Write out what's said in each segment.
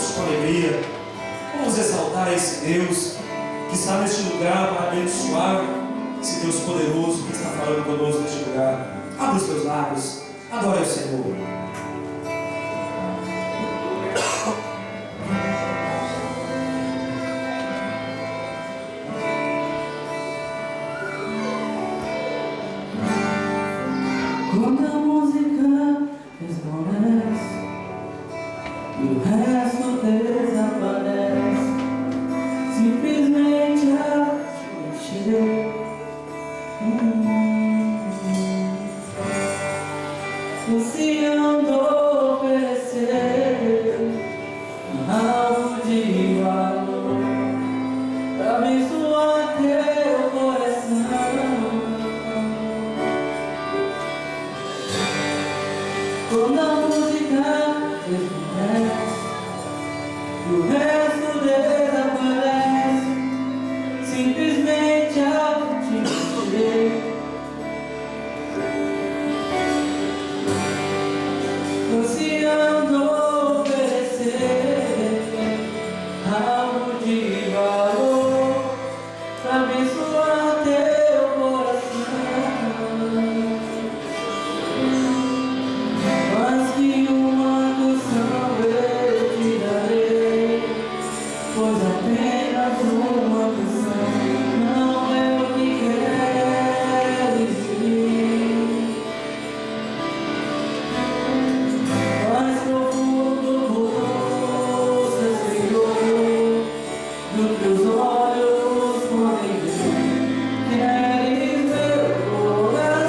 juntos com alegria. Vamos exaltar esse Deus que está neste lugar para abençoar, esse Deus poderoso que está falando conosco neste lugar. Abra os teus lábios, adore o Senhor. Quando a música esmorece e o resto desaparece, simplesmente a gente ansiando oferecer algo de valor pra abençoar teu coração. Quando a música esmorece e o resto desaparece, simplesmente ao te encher, ansiando oferecer algo de valor pra abençoar teu coração. Mas que uma canção eu te darei, pois apenas uma canção não é o que queres de mim. Mais profundo você, Senhor, do que os olhos podem ver, queres meu coração.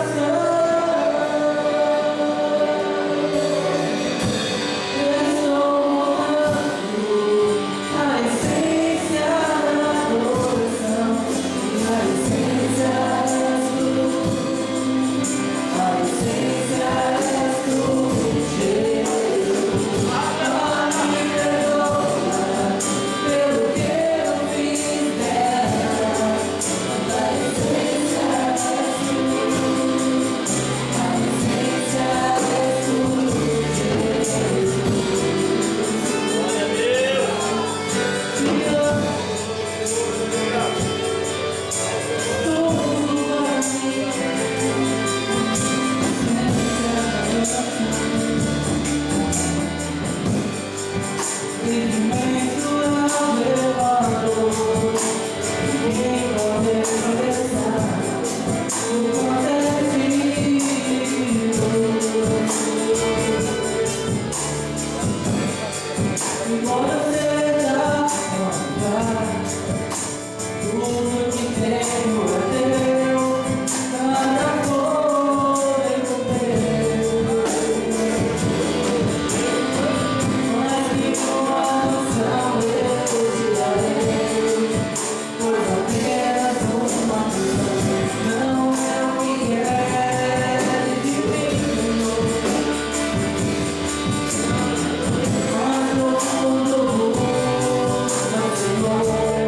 Embora seja tudo que tenho é teu, cada flor é teu. Mas que com a canção eu te darei, pois apenas uma canção não é o que queres de mim. Mas no fundo, Senhor,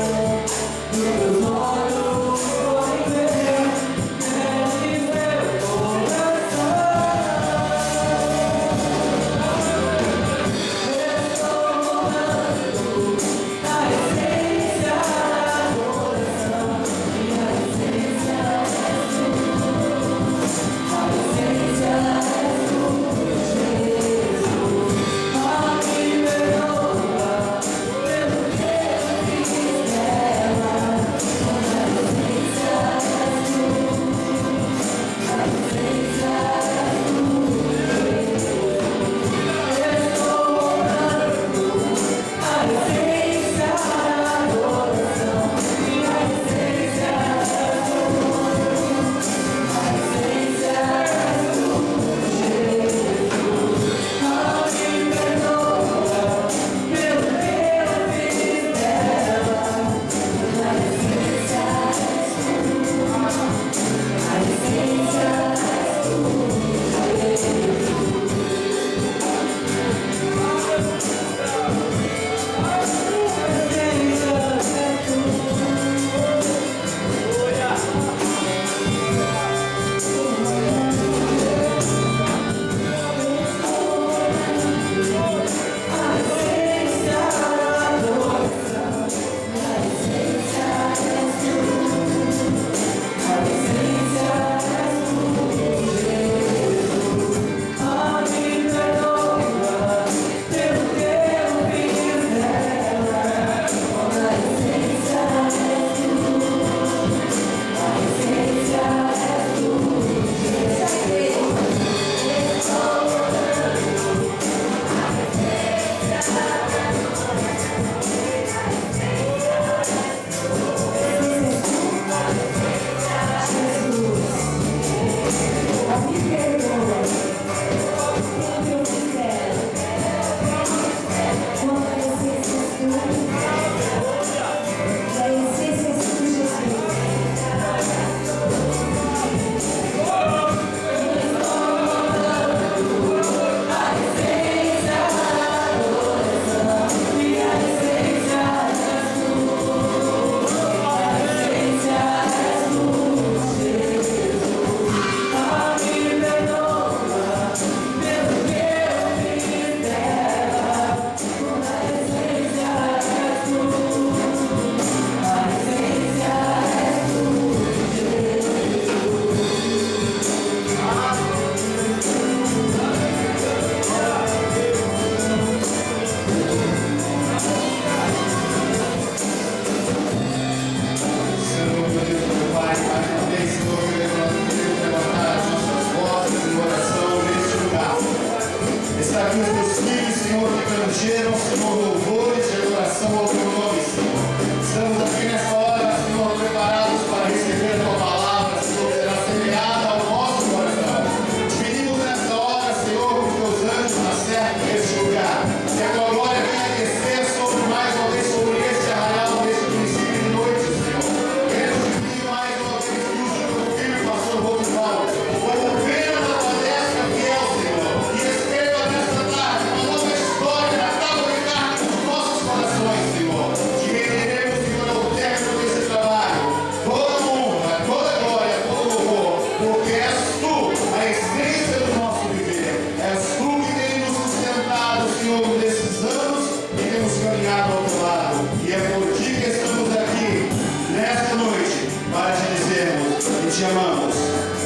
com louvores de adoração ao teu nome, Senhor. Estamos aqui nessa hora, Senhor, preparados para receber a tua palavra, Senhor, será semeada ao nosso coração. Te pedimos nessa hora, Senhor, que os teus anjos acertem neste lugar. Que a tua glória venha descer sobre mais uma vez sobre este arraial, neste princípio de noite, Senhor. Queremos te pedir mais uma vez que use o teu filho, pastor Romualdo, como vendo da tua destra fiel, Senhor, e escreva nesta tarde uma nova história na tábua de carne dos nossos corações, Senhor. Te renderemos, Senhor, ao término desse trabalho toda honra, toda glória, todo louvor, porque és tu a essência do nosso viver. És tu que tem nos sustentado, Senhor, nesses anos e temos caminhado ao teu lado. E é por ti que estamos aqui nesta noite para te dizermos que te amamos.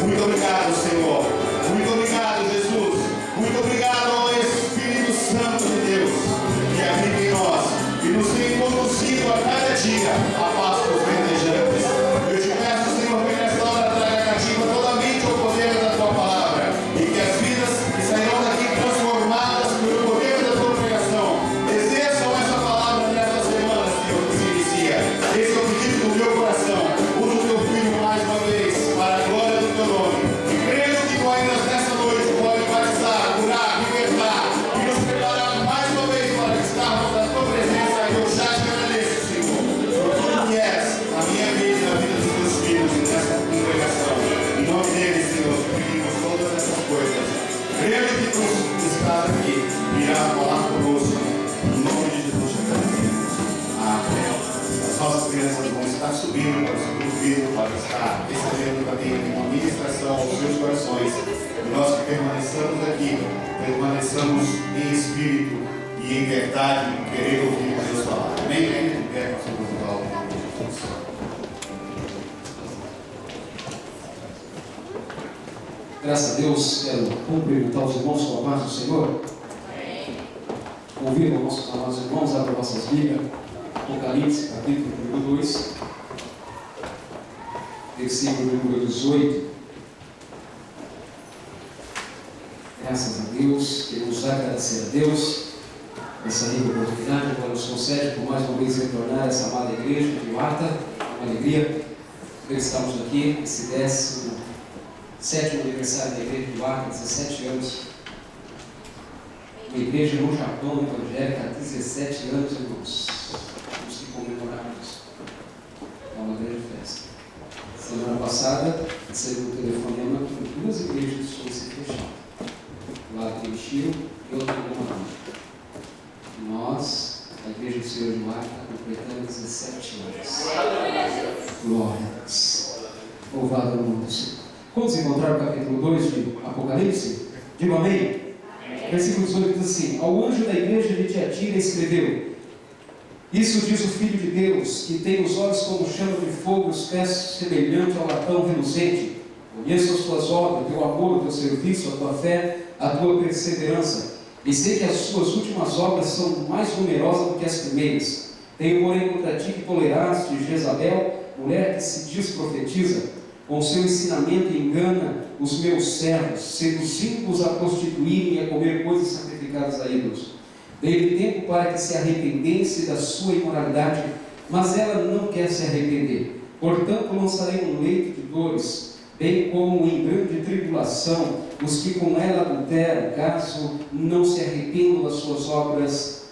Muito obrigado, Senhor. Muito obrigado, Jesus. Muito obrigado ao Espírito Santo de Deus que habita em nós e nos tem conduzido a cada dia a pastos verdejantes. Eu te peço, Senhor, que nesta hora traga cativa toda a mente ao poder da tua palavra e que as vidas que sairão daqui transformadas pelo poder da tua pregação exerçam essa palavra nesta semana, Senhor, que se inicia. Esse é o pedido do meu coração. Usa o teu filho mais uma vez para a glória do teu nome. E creio que tu ainda nessa noite pode batizar, curar, libertar e nos preparar mais uma vez para estarmos na tua presença. E eu já te agradeço, Senhor, por tudo que és na minha vida e na vida dos teus filhos e nessa congregação. Em nome deles, Senhor, pedimos todas essas coisas. Creio que tu estás aqui, irá falar conosco. Em nome de Jesus, te agradecemos. Amém. As nossas crianças vão estar subindo para o segundo vídeo, para estar recebendo também uma ministração aos seus corações. E nós que permaneçamos aqui, permaneçamos em espírito e em verdade, querer ouvir Deus falar. Amém? Ainda de pé, pastor Romualdo, em nome de Jesus. Graças a Deus, quero cumprimentar os irmãos com a paz do Senhor. Convido os nossos amados irmãos a abrir vossas Bíblias, Apocalipse, capítulo número 2, versículo número 18. Graças a Deus, queremos agradecer a Deus essa rica oportunidade que nos concede por mais uma vez retornar a essa amada igreja de Mata. Uma alegria que estamos aqui nesse 17º aniversário da igreja de Mata, 17 anos. Uma igreja no Japão, evangélica, há 17 anos, irmãos. Temos que comemorar isso. É uma grande festa. Semana passada, recebi um telefonema que duas igrejas estão se fechando. Lá tem Chiro e outra em Gomorra. Nós, a Igreja do Senhor de Marca, completando 17 anos. Glória a Deus. Louvado é o nome do Senhor. Quantos encontraram o capítulo 2 de Apocalipse? Digo amém. Versículo 18 diz assim: ao anjo da igreja de Tiatira escreveu: isso diz o Filho de Deus, que tem os olhos como chama de fogo, os pés semelhante ao latão reluzente. Conheço as tuas obras, o teu amor, o teu serviço, a tua fé, a tua perseverança, e sei que as suas últimas obras são mais numerosas do que as primeiras. Tenho, porém, contra ti que toleraste Jezabel, mulher que se diz profetiza, com seu ensinamento engana os meus servos, seduzindo-os a prostituírem e a comer coisas sacrificadas a ídolos. Dei-lhe tempo para que se arrependesse da sua imoralidade, mas ela não quer se arrepender. Portanto, lançarei um leito de dores, bem como em grande tribulação os que com ela adulteram, caso não se arrependam das suas obras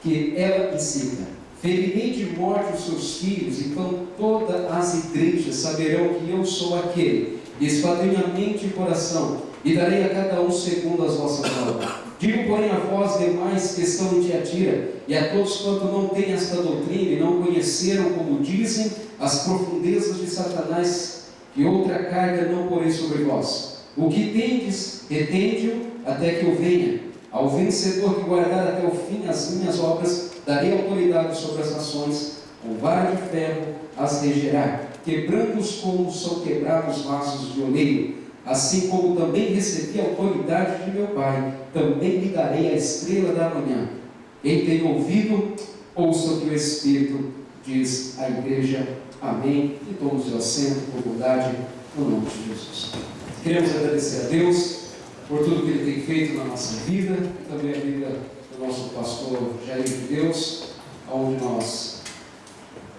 que ela incita. Ferirei de morte os seus filhos, então todas as igrejas saberão que eu sou aquele que esquadrinha a mente e coração, e darei a cada um segundo as vossas obras. Digo, porém, a vós demais que estão em Tiatira, e a todos quanto não têm esta doutrina e não conheceram, como dizem, as profundezas de Satanás, que outra carga não porei sobre vós. O que tendes, retende-o até que eu venha. Ao vencedor que guardar até o fim as minhas obras, darei autoridade sobre as nações, com vara de ferro as regerá, quebrando-os como são quebrados vasos de oleiro. Assim como também recebi a autoridade de meu Pai, também lhe darei a estrela da manhã. Quem tem ouvido, ouça o que o Espírito diz à igreja. Amém. E todos de assento, por bondade, no nome de Jesus. Queremos agradecer a Deus por tudo que Ele tem feito na nossa vida e também a vida do nosso pastor Jair de Deus, onde nós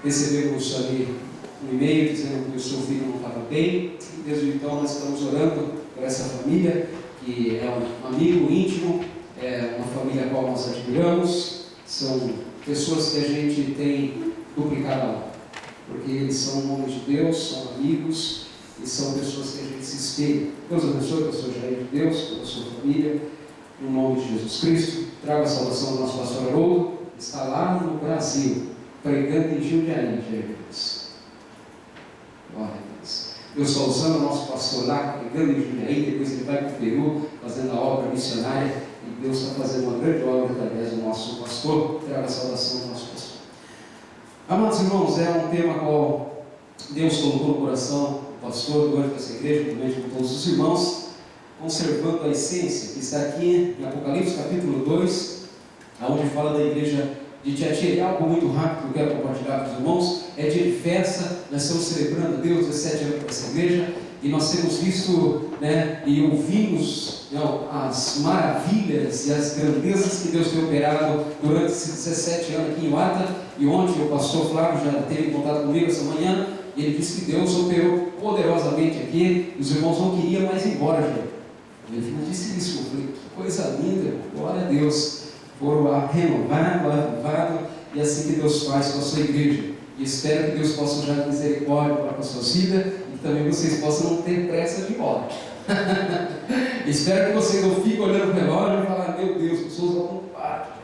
recebemos ali um e-mail dizendo que o seu filho não estava bem, e desde então nós estamos orando por essa família, que é um amigo íntimo, é uma família a qual nós admiramos, são pessoas que a gente tem duplicado a honra, porque eles são homens de Deus, são amigos e são pessoas que a gente se espelha. Deus abençoe o pastor Jair de Deus, pela sua família, no nome de Jesus Cristo. Traga a salvação do nosso pastor Haroldo, que está lá no Brasil, pregando em Jundiaí, Jesus. Glória a Deus. Deus está usando o nosso pastor lá, pregando em Jundiaí, depois ele vai para o Peru, fazendo a obra missionária, e Deus está fazendo uma grande obra através do nosso pastor. Traga a salvação do nosso pastor. Amados irmãos, é um tema qual Deus colocou no coração do pastor, do anjo dessa igreja, juntamente com todos os irmãos, conservando a essência que está aqui em Apocalipse capítulo 2, onde fala da igreja de Tiatira. E algo muito rápido que eu quero compartilhar com os irmãos é dia de festa. Nós estamos celebrando a Deus 17 anos para essa igreja, e nós temos visto, e ouvimos as maravilhas e as grandezas que Deus tem operado durante esses 17 anos aqui em Uata. E ontem o pastor Flávio já teve contato comigo essa manhã, e ele disse que Deus operou poderosamente aqui, e os irmãos não queriam mais ir embora, gente. Ele não disse isso, eu falei, que coisa linda, glória a Deus. Foram renovados, avivados, e assim que Deus faz com a sua igreja. E espero que Deus possa usar misericórdia para a sua vida, e também vocês possam não ter pressa de ir embora. Espero que vocês não fiquem olhando o relógio e falar, meu Deus, pessoas vão parar,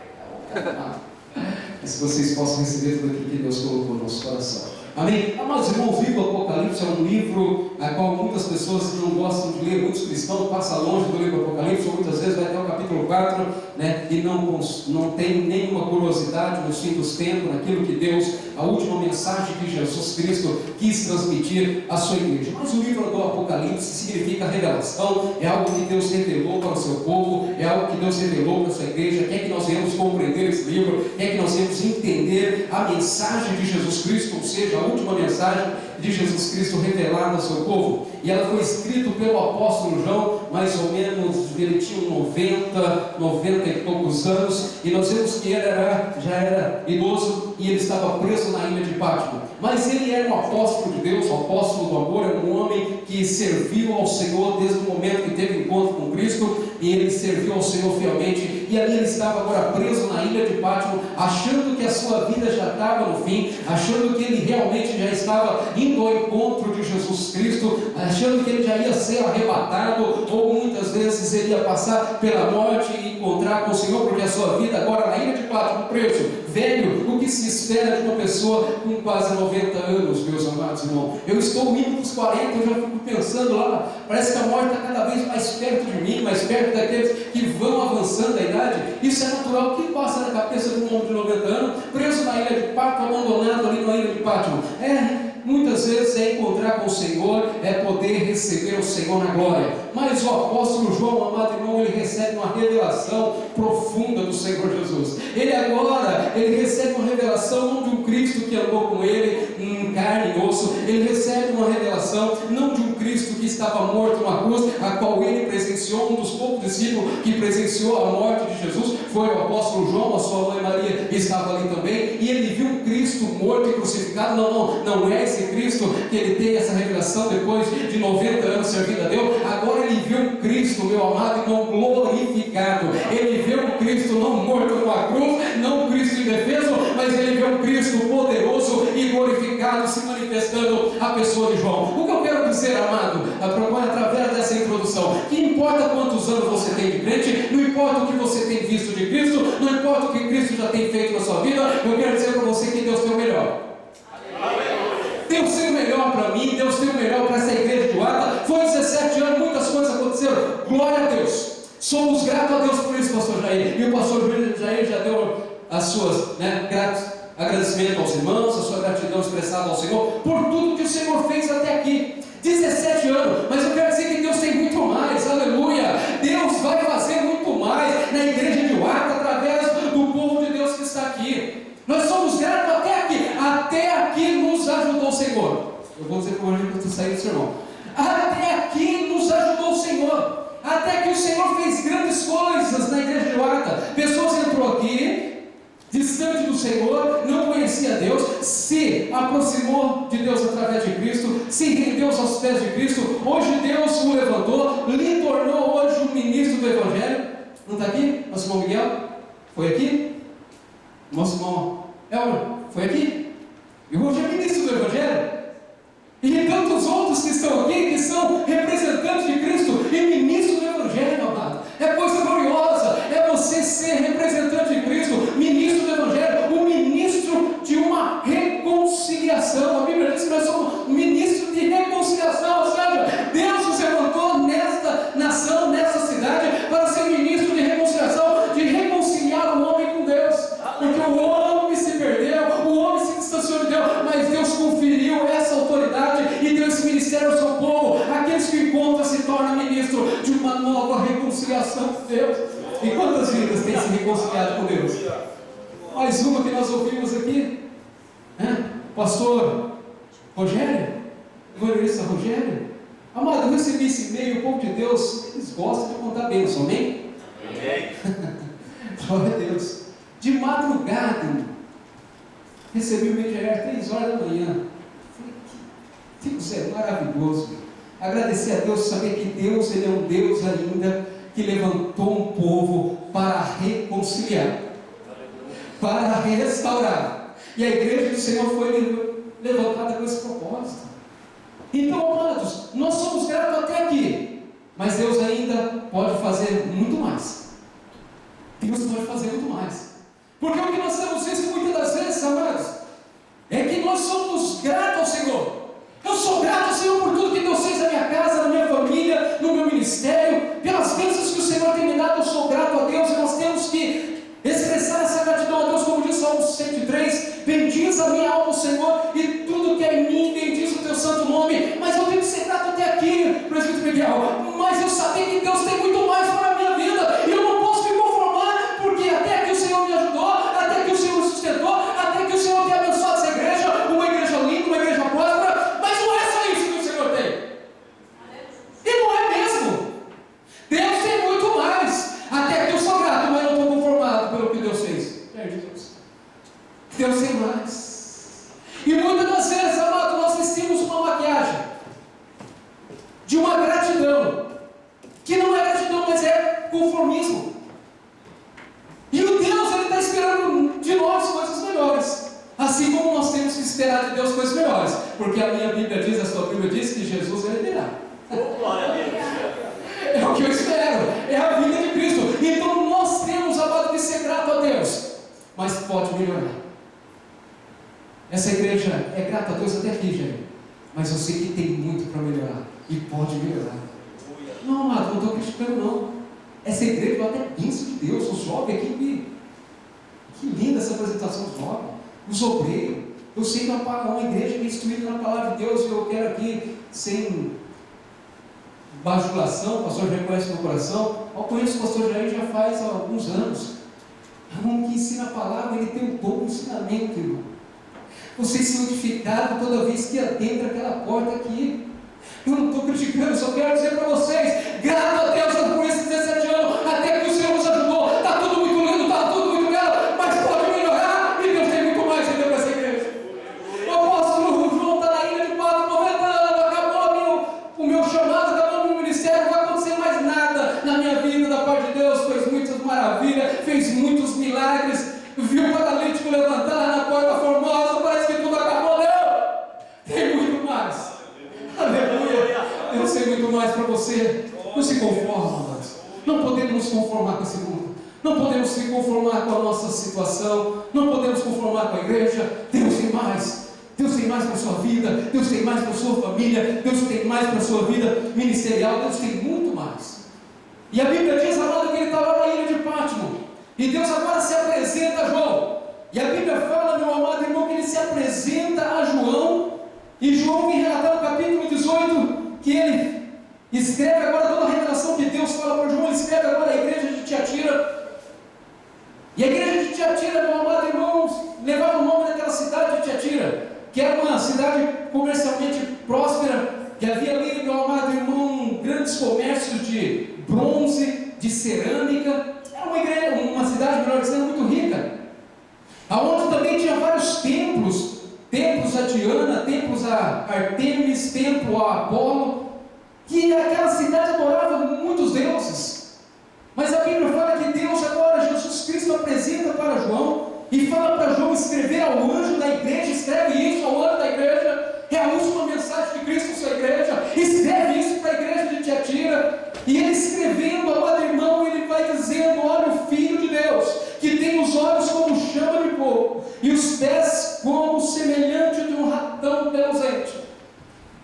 mas que vocês possam receber tudo aquilo que Deus colocou no nosso coração. Amém? Amados irmãos, o livro do Apocalipse é um livro a qual muitas pessoas não gostam de ler, muitos cristãos passam longe do livro do Apocalipse, ou muitas vezes vai até o capítulo 4, e não tem nenhuma curiosidade nos fins dos tempos, naquilo que Deus, a última mensagem que Jesus Cristo quis transmitir à sua igreja. Mas o livro do Apocalipse significa revelação, é algo que Deus revelou para o seu povo, é algo que Deus revelou para a sua igreja. Quer que nós venhamos compreender esse livro, quer que nós venhamos entender a mensagem de Jesus Cristo, ou seja, a última mensagem de Jesus Cristo revelada ao seu povo. E ela foi escrita pelo apóstolo João, mais ou menos, ele tinha 90 e poucos anos, e nós vemos que ele já era idoso, e ele estava preso na ilha de Patmos. Mas ele era um apóstolo de Deus, um apóstolo do amor, era um homem que serviu ao Senhor desde o momento que teve encontro com Cristo, e ele serviu ao Senhor fielmente, e ali ele estava agora preso na ilha de Patmos, achando que a sua vida já estava no fim, achando que ele realmente já estava indo ao encontro de Jesus Cristo, achando que ele já ia ser arrebatado, ou muitas vezes ele ia passar pela morte e encontrar com o Senhor, porque a sua vida agora na ilha de Patmos, preso, velho, o que se espera de uma pessoa com quase 90 anos, meus amados irmãos? Eu estou indo para os 40, eu já fico pensando lá, parece que a morte está cada vez mais perto de mim, mais perto daqueles que vão avançando a idade. Isso é natural. O que passa na cabeça de um homem de 90 anos, preso na ilha de Patmos, abandonado ali na ilha de Patmos? Muitas vezes é encontrar com o Senhor, é poder receber o Senhor na glória. Mas o apóstolo João, amado irmão, ele recebe uma revelação profunda do Senhor Jesus. Ele recebe uma revelação não de um Cristo que andou com ele em carne e osso, ele recebe uma revelação não de um Cristo que estava morto numa cruz, a qual ele presenciou. Um dos poucos discípulos que presenciou a morte de Jesus foi o apóstolo João, a sua mãe Maria estava ali também, e ele viu um Cristo morto e crucificado. Não é esse Cristo que ele tem essa revelação depois de 90 anos servindo a Deus. Agora ele vê um Cristo, meu amado irmão, glorificado. Ele vê um Cristo não morto numa cruz, não um Cristo indefeso, mas ele vê um Cristo poderoso e glorificado se manifestando a pessoa de João. O que eu quero dizer, amado, através dessa introdução, que importa quantos anos você tem de crente, não importa o que você tem visto de Cristo, não importa o que Cristo já tem feito na sua vida, eu quero dizer para você que Deus tem o melhor. Deus tem o melhor para mim, Deus tem o melhor para essa igreja de Uata. Foi 17 anos, muitas coisas aconteceram, glória a Deus. Somos gratos a Deus por isso, pastor Jair. E o pastor Jair já deu as suas agradecimento aos irmãos, a sua gratidão expressada ao Senhor, por tudo que o Senhor fez até aqui. 17 anos, mas eu quero dizer que Deus tem muito mais, aleluia. Deus vai fazer muito mais na igreja de Uata, através do povo de Deus que está aqui. Nós somos gratos até aqui nos ajudou o Senhor. Eu vou dizer para o Rogério que eu estou saindo do sermão. Até aqui nos ajudou o Senhor. Até que o Senhor fez grandes coisas na igreja de Lata. Pessoas entrou aqui, distante do Senhor, não conhecia Deus, se aproximou de Deus através de Cristo, se rendeu aos pés de Cristo. Hoje Deus o levantou, lhe tornou hoje um ministro do Evangelho. Não está aqui? Nosso irmão Miguel? Foi aqui? Nosso irmão Elmer? Foi aqui? E hoje é ministro do Evangelho. E tantos outros que estão aqui, que são representantes de Cristo e ministros do Evangelho, amado. É coisa gloriosa, é você ser representante de Cristo, ministro do Evangelho, um ministro de uma reconciliação. A Bíblia diz que nós somos ministros de reconciliação, ou seja, Deus nos levantou nesta nação, nesta cidade, para ser ministro de reconciliação, de reconciliar o homem com Deus. Porque o homem se perdeu, o homem se distanciou de Deus, mas Deus conferiu essa autoridade e deu esse ministério ao seu povo. Aqueles que encontram se tornam ministro de uma nova reconciliação com Deus. E quantas vidas têm se reconciliado com Deus? Mais uma que nós ouvimos aqui, pastor Rogério, evangelista Rogério. Amado, eu recebi esse e-mail, o povo de Deus, eles gostam de contar bênção, amém? Amém. Glória a Deus. De madrugada, recebi o e-mail, já era 3 horas da manhã. Isso é maravilhoso. Agradecer a Deus, saber que Deus, Ele é um Deus ainda que levantou um povo para reconciliar, para restaurar. E a igreja do Senhor foi levantada com esse propósito. Então, amados, nós somos gratos até aqui, mas Deus ainda pode fazer muito mais. Deus pode fazer muito mais. Porque o que nós temos visto muitas das vezes, amados, é que nós somos gratos ao Senhor. Eu sou grato ao Senhor por tudo que Deus fez na minha casa, na minha família, no meu ministério, pelas bênçãos que o Senhor tem me dado. Eu sou grato a Deus, e nós temos que expressar essa gratidão a Deus, como diz Salmo 103: bendiz a minha alma o Senhor, e tudo que é em mim, bendiz o teu santo nome. Mas eu tenho que ser grato até aqui, presbítero Miguel, mas eu sabia que Deus tem muito mais para a minha vida, e eu não posso me conformar, porque até que o Senhor me ajudou, até que o Senhor me sustentou, até que o Senhor tenha abençoado essa igreja, uma igreja linda, uma igreja próspera, mas não é só isso que o Senhor tem. E não é mesmo. Deus tem muito mais. Até que eu sou grato, mas não estou conformado pelo que Deus fez. Deus tem mais. E muitas das vezes, amado, nós vestimos uma maquiagem de uma gratidão, que não é gratidão, mas é conformismo. E o Deus, Ele está esperando de nós coisas melhores, assim como nós temos que esperar de Deus coisas melhores, porque a minha Bíblia diz, a sua Bíblia diz que Jesus, Ele virá. É o que eu espero, é a vida de Cristo. Então nós temos, amado, que ser grato a Deus, mas pode melhorar. Essa igreja é grata a Deus até aqui, gente, mas eu sei que tem muito para melhorar, e pode melhorar. Não, amado, não estou criticando não. Essa igreja até bênção de Deus, os jovens aqui, que linda essa apresentação dos jovens, os obreiros. Eu sei que é uma igreja que é instruída na palavra de Deus, e eu quero aqui, sem bajulação, o pastor Jair conhece meu coração, eu conheço o pastor Jair já faz alguns anos. É um homem que ensina a palavra, ele tem o dom do ensinamento, irmão. Vocês são edificados toda vez que adentra aquela porta aqui. Eu não estou criticando, só quero dizer para vocês, grato a Deus por esses 17 anos, até que o Senhor nos ajudou. Está tudo muito lindo, está tudo muito belo, mas pode melhorar, e Deus tem muito mais ainda para essa igreja. O apóstolo João está na ilha de Páscoa, 90 anos, acabou o meu chamado, acabou o meu ministério, não vai acontecer mais nada na minha vida, da parte de Deus. Fez muitas maravilhas, fez muitos milagres, viu o paralítico levantar na porta formosa, parece que tudo acabou. Não, tem muito mais. Aleluia. Deus tem muito mais para você. Não se conforma, amados. Não podemos nos conformar com esse mundo. Não podemos se conformar com a nossa situação. Não podemos conformar com a igreja. Deus tem mais. Deus tem mais para a sua vida. Deus tem mais para a sua família. Deus tem mais para a sua vida ministerial. Deus tem muito mais. E a Bíblia diz, amado, que ele está lá na ilha de Pátimo. E Deus agora se apresenta a João. E a Bíblia fala, meu amado irmão, que ele se apresenta a João. E João vem relatar no capítulo 18 que ele escreve agora toda a revelação que Deus fala para João. Ele escreve agora a igreja de Tiatira. E a igreja de Tiatira, meu amado irmão, levava o nome daquela cidade de Tiatira, que era uma cidade comercialmente próspera, que havia ali, meu amado irmão, grandes comércios de aonde também tinha vários templos, templos a Diana, templos a Artemis, templo a Apolo, que aquela cidade adorava muitos deuses. Mas a Bíblia fala que Deus agora, Jesus Cristo, apresenta para João e fala para João escrever ao anjo da igreja, escreve isso ao anjo da igreja, é a última mensagem de Cristo à sua igreja, escreve isso para a igreja de Tiatira. E ele escrevendo, amado irmão, ele vai dizendo: olha, o Filho de Deus, que tem os olhos como chama de fogo, e os pés como semelhante de um ratão reluzente.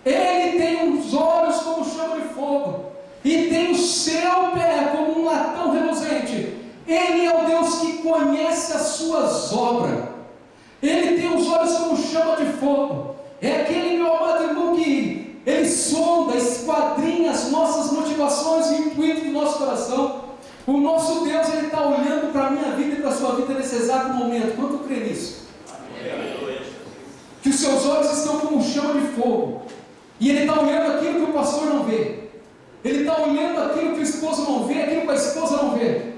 Ele tem os olhos como chama de fogo, e tem o seu pé como um latão reluzente. Ele é o Deus que conhece as suas obras. Ele tem os olhos como chama de fogo. É aquele, meu amado irmão, que ele sonda, esquadrinha as nossas motivações e o intuito do nosso coração. O nosso Deus, ele está olhando para a minha vida e para a sua vida nesse exato momento. Quanto crê nisso? Que os seus olhos estão como chama de fogo. E ele está olhando aquilo que o pastor não vê. Ele está olhando aquilo que o esposo não vê, aquilo que a esposa não vê.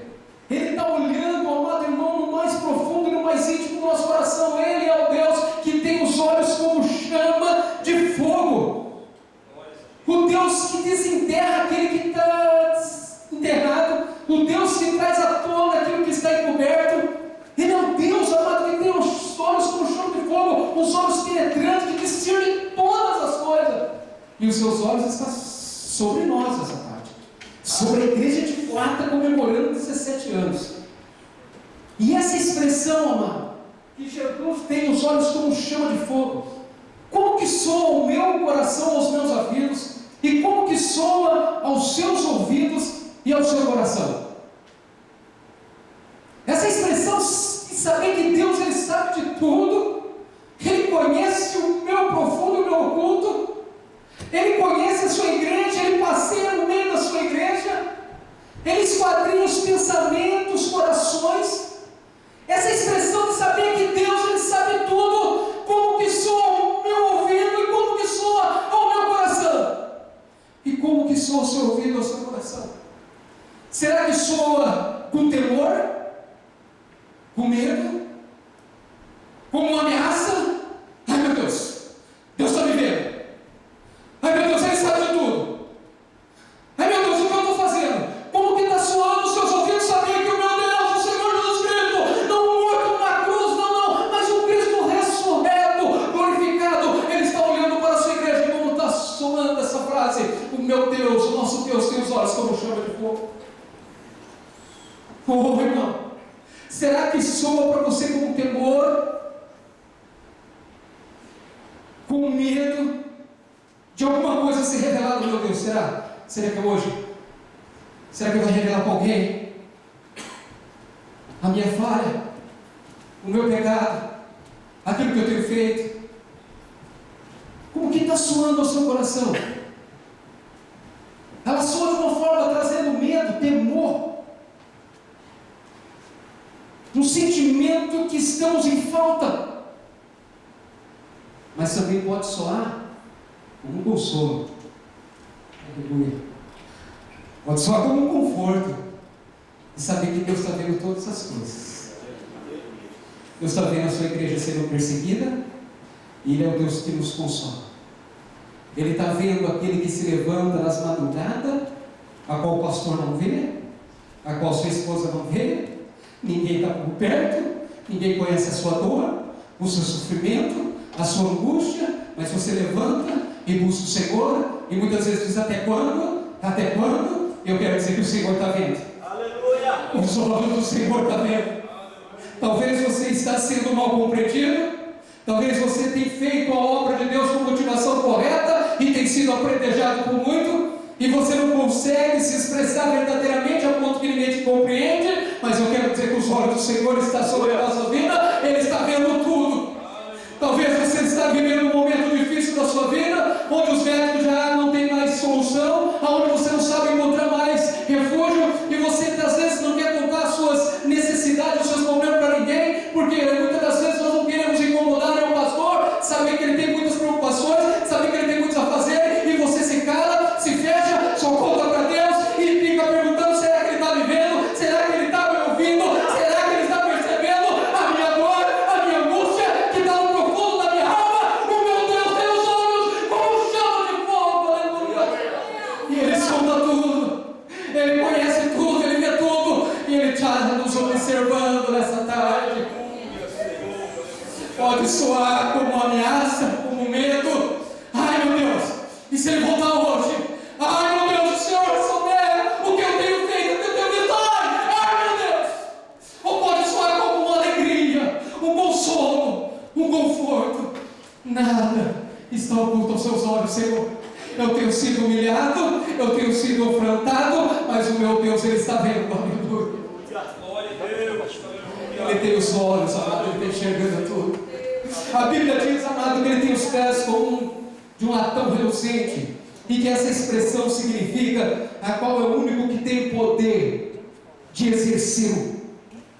Ele está olhando, amado irmão, no mais profundo e no mais íntimo do nosso coração. Ele é o Deus que tem os olhos como chama de fogo. O Deus que desenterra aquele que está enterrado. O Deus que traz à tona aquilo que está encoberto. Ele é o Deus, amado, que tem os olhos como chama de fogo, os olhos penetrantes, que discernem todas as coisas. E os seus olhos estão sobre nós essa tarde, sobre a igreja de Plata comemorando 17 anos. E essa expressão, amado, que Jesus tem os olhos como chama de fogo, como que soa o meu coração aos meus ouvidos, e como que soa aos seus ouvidos e ao seu coração? Essa expressão de saber que Deus, ele sabe de tudo, ele conhece o meu profundo e o meu oculto. Ele conhece a sua igreja, ele passeia no meio da sua igreja, ele esquadrinha os pensamentos, os corações. Essa expressão de saber que Deus, ele sabe tudo, como que soa ao meu ouvido e como que soa ao meu coração. E como que soa ao seu ouvido e ao seu coração? Será que soa com temor? Com medo? Com uma ameaça? Ai meu Deus, Deus está me vendo. Ai meu Deus, ele sabe de tudo. Ai meu Deus, o que eu estou fazendo? Como que está soando os seus ouvidos saber que o meu Deus, o Senhor Jesus Cristo, não morto na cruz, não, mas o Cristo ressurreto, glorificado, ele está olhando para a sua igreja. E como está soando essa frase? O meu Deus, o nosso Deus tem os olhos como chama de fogo. Oh irmão, será que soa para você com temor? Com medo de alguma coisa ser revelada, meu Deus? Será? Será que é hoje? Será que eu vou revelar para alguém a minha falha, o meu pecado, aquilo que eu tenho feito? Como que está soando ao seu coração? Ela soa de uma forma trazendo medo, temor, um sentimento que estamos em falta, mas também pode soar como um consolo. Aleluia. Pode soar como um conforto e saber que Deus está vendo todas as coisas. Deus está vendo a sua igreja sendo perseguida e Ele é o Deus que nos consola. Ele está vendo aquele que se levanta nas madrugadas, a qual o pastor não vê, a qual sua esposa não vê, ninguém está por perto, ninguém conhece a sua dor, o seu sofrimento, a sua angústia, mas você levanta e busca o Senhor, e muitas vezes diz: até quando? Até quando? Eu quero dizer que o Senhor está vendo. Aleluia! Os olhos do Senhor estão vendo. Talvez você está sendo mal compreendido, talvez você tenha feito a obra de Deus com motivação correta e tem sido apredejado por muito, e você não consegue se expressar verdadeiramente a ponto que ninguém te compreende, mas eu quero dizer que os olhos do Senhor estão sobre a nossa vida, Ele está vendo tudo. Talvez você está vivendo um momento difícil da sua vida, onde os médicos já não têm mais solução, onde você não sabe encontrar mais refúgio, e você às vezes não quer contar as suas necessidades, os seus problemas para ninguém, porque muitas das vezes nós não queremos incomodar o pastor, saber que ele tem muitas preocupações, saber que ele tem muitos a fazer, e você se cala, se fecha, só conta para Deus e fica perguntando: será que ele está me vendo? Será que ele está me ouvindo? Será que ele está percebendo? A Pode soar como uma ameaça, como um medo. Ai, meu Deus, e se ele voltar hoje? Ai, meu Deus, o Senhor souber o que eu tenho feito, o que eu tenho vitória. Ai, meu Deus. Ou pode soar como uma alegria, um consolo, um conforto. Nada está oculto aos seus olhos, Senhor. Eu tenho sido humilhado, eu tenho sido afrontado, mas o meu Deus, Ele está vendo, aleluia. Glória a Deus. Ele tem os olhos, amado, Ele está enxergando tudo. A Bíblia diz, amado, que Ele tem os pés como de um latão reluzente, e que essa expressão significa a qual é o único que tem poder de exercer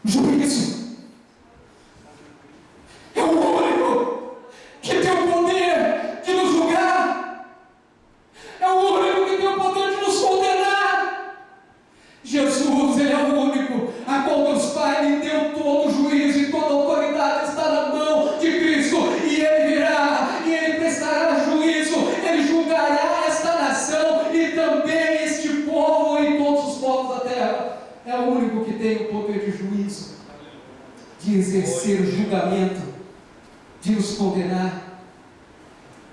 o juízo. É o único que tem o poder de nos julgar. É o único que tem o poder de nos condenar. Jesus, Ele é o único a qual Deus Pai lhe deu todo o juízo e toda a autoridade está na mão de Cristo, e Ele virá, e Ele prestará juízo, Ele julgará esta nação e também este povo e todos os povos da terra. É o único que tem o poder de juízo, de exercer o julgamento, de nos condenar.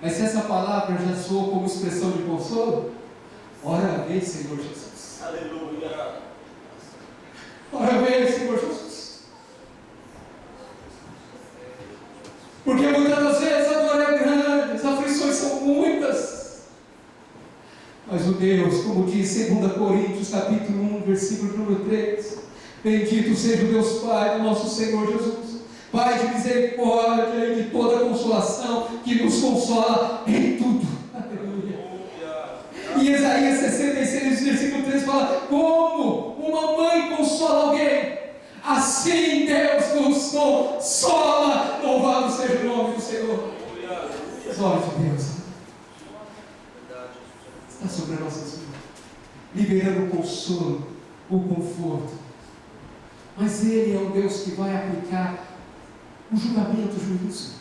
Mas se essa palavra já soa como expressão de consolo, ora vem, Senhor Jesus. Aleluia. Ora vem, Senhor Jesus. Porque muitas das vezes a dor é grande, as aflições são muitas. Mas o Deus, como diz 2 Coríntios capítulo 1, versículo número 3, bendito seja o Deus Pai do nosso Senhor Jesus, Pai de misericórdia e de toda consolação, que nos consola em tudo. Aleluia. E Isaías 66, versículo 3 fala: como uma mãe consola alguém, assim Deus nos consola. Louvado seja o nome do Senhor. Os olhos de Deus está sobre as nossas vidas, liberando o consolo, o conforto. Mas Ele é um Deus que vai aplicar o julgamento, o juízo.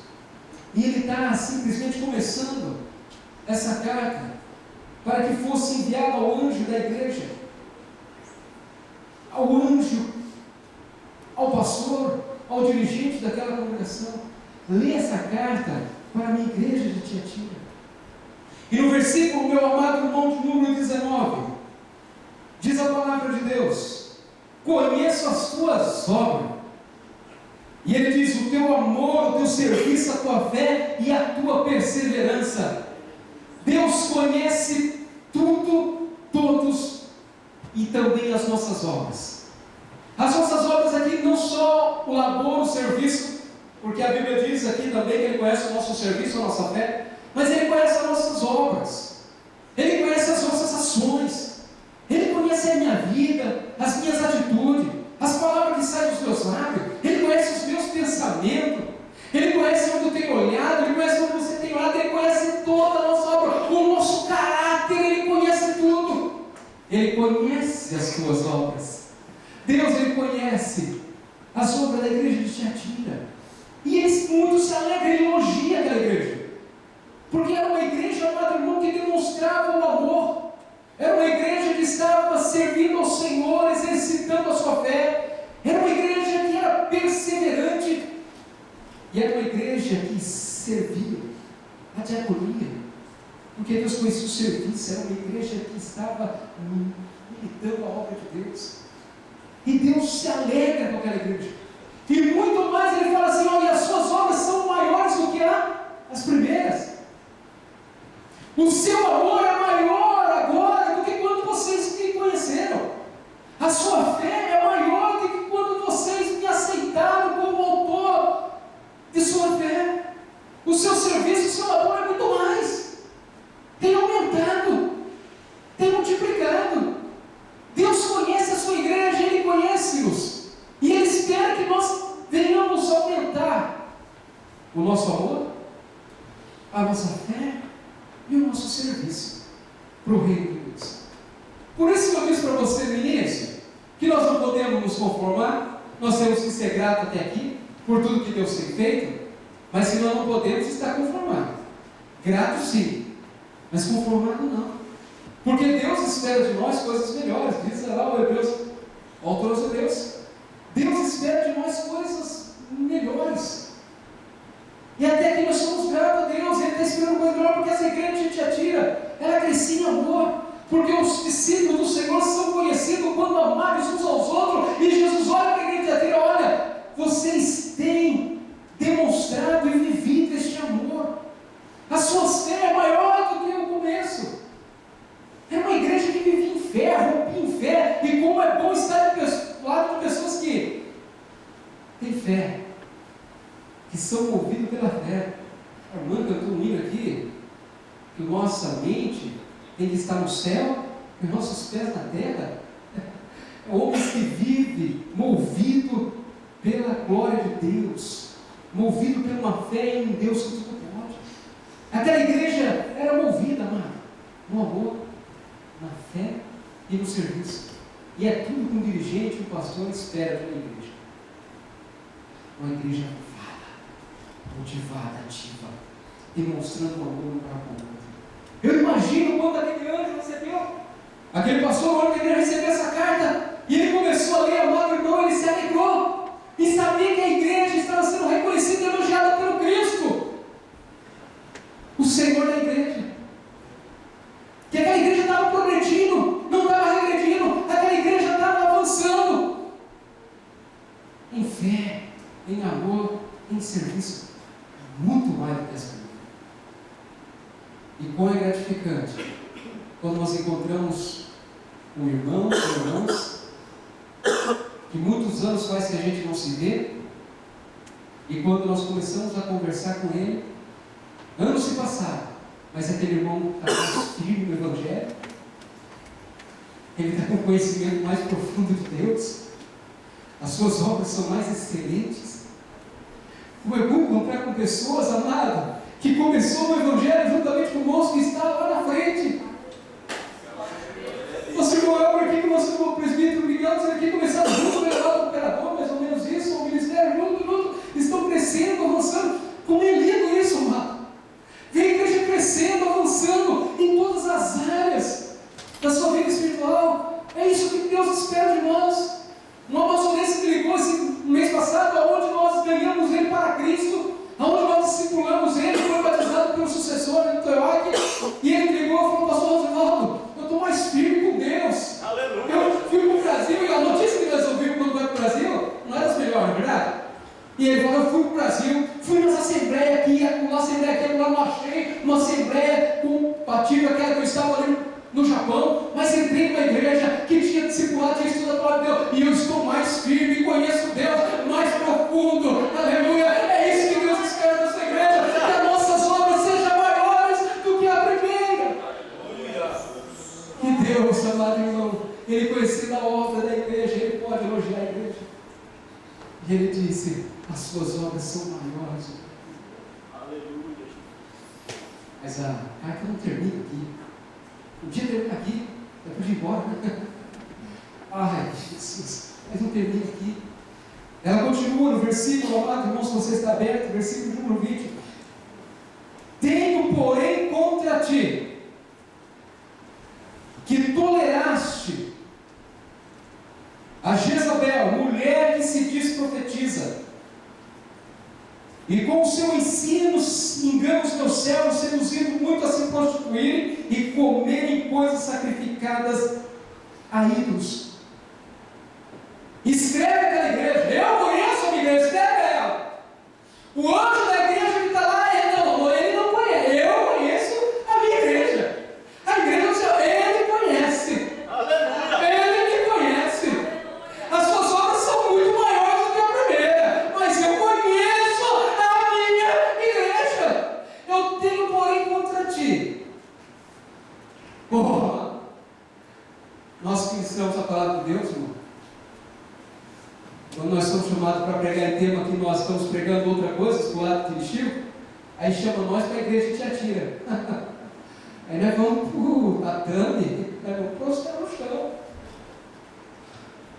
E Ele está simplesmente começando essa carta para que fosse enviado ao anjo da igreja, ao anjo, ao pastor, ao dirigente daquela congregação. Lê essa carta para a minha igreja de Tiatira. E no versículo, meu amado irmão, de número 19, diz a palavra de Deus: conheço as tuas obras. E ele diz: o teu amor, o teu serviço, a tua fé e a tua perseverança. Deus conhece tudo, todos, e também as nossas obras. As nossas obras aqui não só o labor, o serviço, porque a Bíblia diz aqui também que Ele conhece o nosso serviço, a nossa fé, mas Ele conhece as nossas obras, Ele conhece as nossas ações, Ele conhece a minha vida, as minhas atitudes, as palavras que saem dos meus lábios, Ele conhece os meus pensamentos, Ele conhece onde eu tenho olhado, Ele conhece onde você tem olhado, Ele conhece toda a nossa obra, o nosso caráter, Ele conhece tudo. Ele conhece as tuas obras. Deus, Ele conhece as obras da igreja de Tiatira. E Ele muito se alegra, Ele elogia aquela igreja. Porque era uma igreja, amado irmão, que demonstrava o amor. Era uma igreja que estava servindo ao Senhor, exercitando a sua fé. Era uma igreja que era perseverante. E era uma igreja que servia a diaconia. Porque Deus conhecia o serviço. Era uma igreja que estava militando a obra de Deus. E Deus se alegra com aquela igreja. E muito mais, Ele fala assim: olha, as suas obras são maiores do que as primeiras. O seu amor é maior agora do que quando vocês me conheceram. A sua fé é maior do que quando vocês me aceitaram como autor de sua fé. O seu serviço, o seu amor é muito mais. Tem aumentado, tem multiplicado. Deus conhece a sua igreja, Ele conhece-nos. E Ele espera que nós venhamos aumentar o nosso amor, a nossa fé e o nosso serviço para o reino de Deus. Por isso que eu disse para você no início, que nós não podemos nos conformar, nós temos que ser gratos até aqui, por tudo que Deus tem feito, mas se nós não podemos estar conformados. Grato sim, mas conformado não. Porque Deus espera de nós coisas melhores, diz lá o Hebreus, o autor dos Hebreus. Deus espera de nós coisas melhores. quer e nós somos gratos a Deus. Ele está esperando coisa melhor, porque essa igreja de Tiatira, ela crescia em amor, porque os discípulos do Senhor são conhecidos quando amados uns aos outros. E Jesus olha para a igreja de Tiatira: olha, vocês têm demonstrado e vivido este amor. A sua fé é maior do que o começo. É uma igreja que vive em fé, rompia em fé. E como é bom estar do lado de pessoas que têm fé, que são movidos pela fé. Armando cantou um hino aqui, que nossa mente tem que estar no céu e nossos pés na terra. Homens que vivem movido pela glória de Deus, movido por uma fé em Deus que tudo pode. Aquela igreja era movida, amado, no amor, na fé e no serviço. E é tudo que um dirigente, um pastor espera de uma igreja. Uma igreja motivada, ativa, demonstrando o amor um para com o outro. Eu imagino quando aquele anjo recebeu, aquele pastor, quando a igreja recebeu essa carta, e ele começou a ler, amado irmão, ele se alegrou, e sabia que a igreja estava sendo reconhecida e elogiada pelo Cristo, o Senhor da igreja. Que aquela igreja estava progredindo, não estava regredindo, aquela igreja estava avançando, em fé, em amor, em serviço, muito mais do que essa vida. E como é gratificante quando nós encontramos um irmão, irmãos, que muitos anos faz que a gente não se vê, e quando nós começamos a conversar com ele, anos se passaram, mas aquele irmão está mais firme no Evangelho, ele está com conhecimento mais profundo de Deus, as suas obras são mais excelentes. Como é bom encontrar com pessoas, amado, que começou no Evangelho juntamente com o moço que estava lá na frente. Nosso irmão Elber aqui, com o nosso irmão presbítero Miguel, aqui começaram junto, levado o operador, mais ou menos isso, o ministério junto, estão crescendo, avançando. Como é lindo isso, amado. Vem a igreja crescendo, avançando em todas as áreas da sua vida espiritual. É isso que Deus espera de nós. Uma maçonense que ligou esse mês passado, onde nós ganhamos ele para Cristo, onde nós discipulamos ele, foi batizado pelo sucessor de Toyoaki, e ele ligou e falou: pastor Rosivaldo, eu estou mais firme com Deus. Aleluia. Eu fui para o Brasil, e a notícia que nós ouvimos quando foi para o Brasil não era das melhores, não é verdade? E ele falou: eu fui para o Brasil, fui nas assembleias aqui, uma assembleia aqui, eu não achei uma assembleia compatível aquela que eu estava ali no Japão, mas entrei numa igreja que tinha discipulado, tinha estudado a palavra de Deus, e eu estou mais firme, conheço Deus mais profundo. Aleluia. É isso que Deus espera dessa igreja, que as nossas obras sejam maiores do que a primeira. Que Deus, amado irmão, ele conhecendo a obra da igreja, ele pode elogiar a igreja. E ele disse: as suas obras são maiores. Aleluia. Mas a carta não termina aqui. Um dia termina aqui, depois de ir embora. Ai, Jesus, mas não termina aqui. Ela continua no versículo, amado irmão, se você está aberto, versículo número 20. Tenho, porém, contra ti, que toleraste a Jezabel, mulher que se diz profetiza, e com o seu ensino engana os teus servos, seduzindo muito a se prostituírem e comerem coisas sacrificadas a ídolos. Escreve aquela igreja. Eu conheço a minha igreja, escreve ela. O anjo da igreja que está lá, ele não conhece. Eu conheço a minha igreja. A igreja do Senhor, ele conhece. Ele me conhece. As suas obras são muito maiores do que a primeira, mas eu conheço a minha igreja. Eu tenho, porém, contra ti. Nós que ensinamos a palavra de Deus, irmão, quando nós somos chamados para pregar em tema que nós estamos pregando outra coisa, do lado de Chico, aí chama nós para a igreja de Tiatira. Aí nós vamos para o tatame, nós vamos prostrar no chão.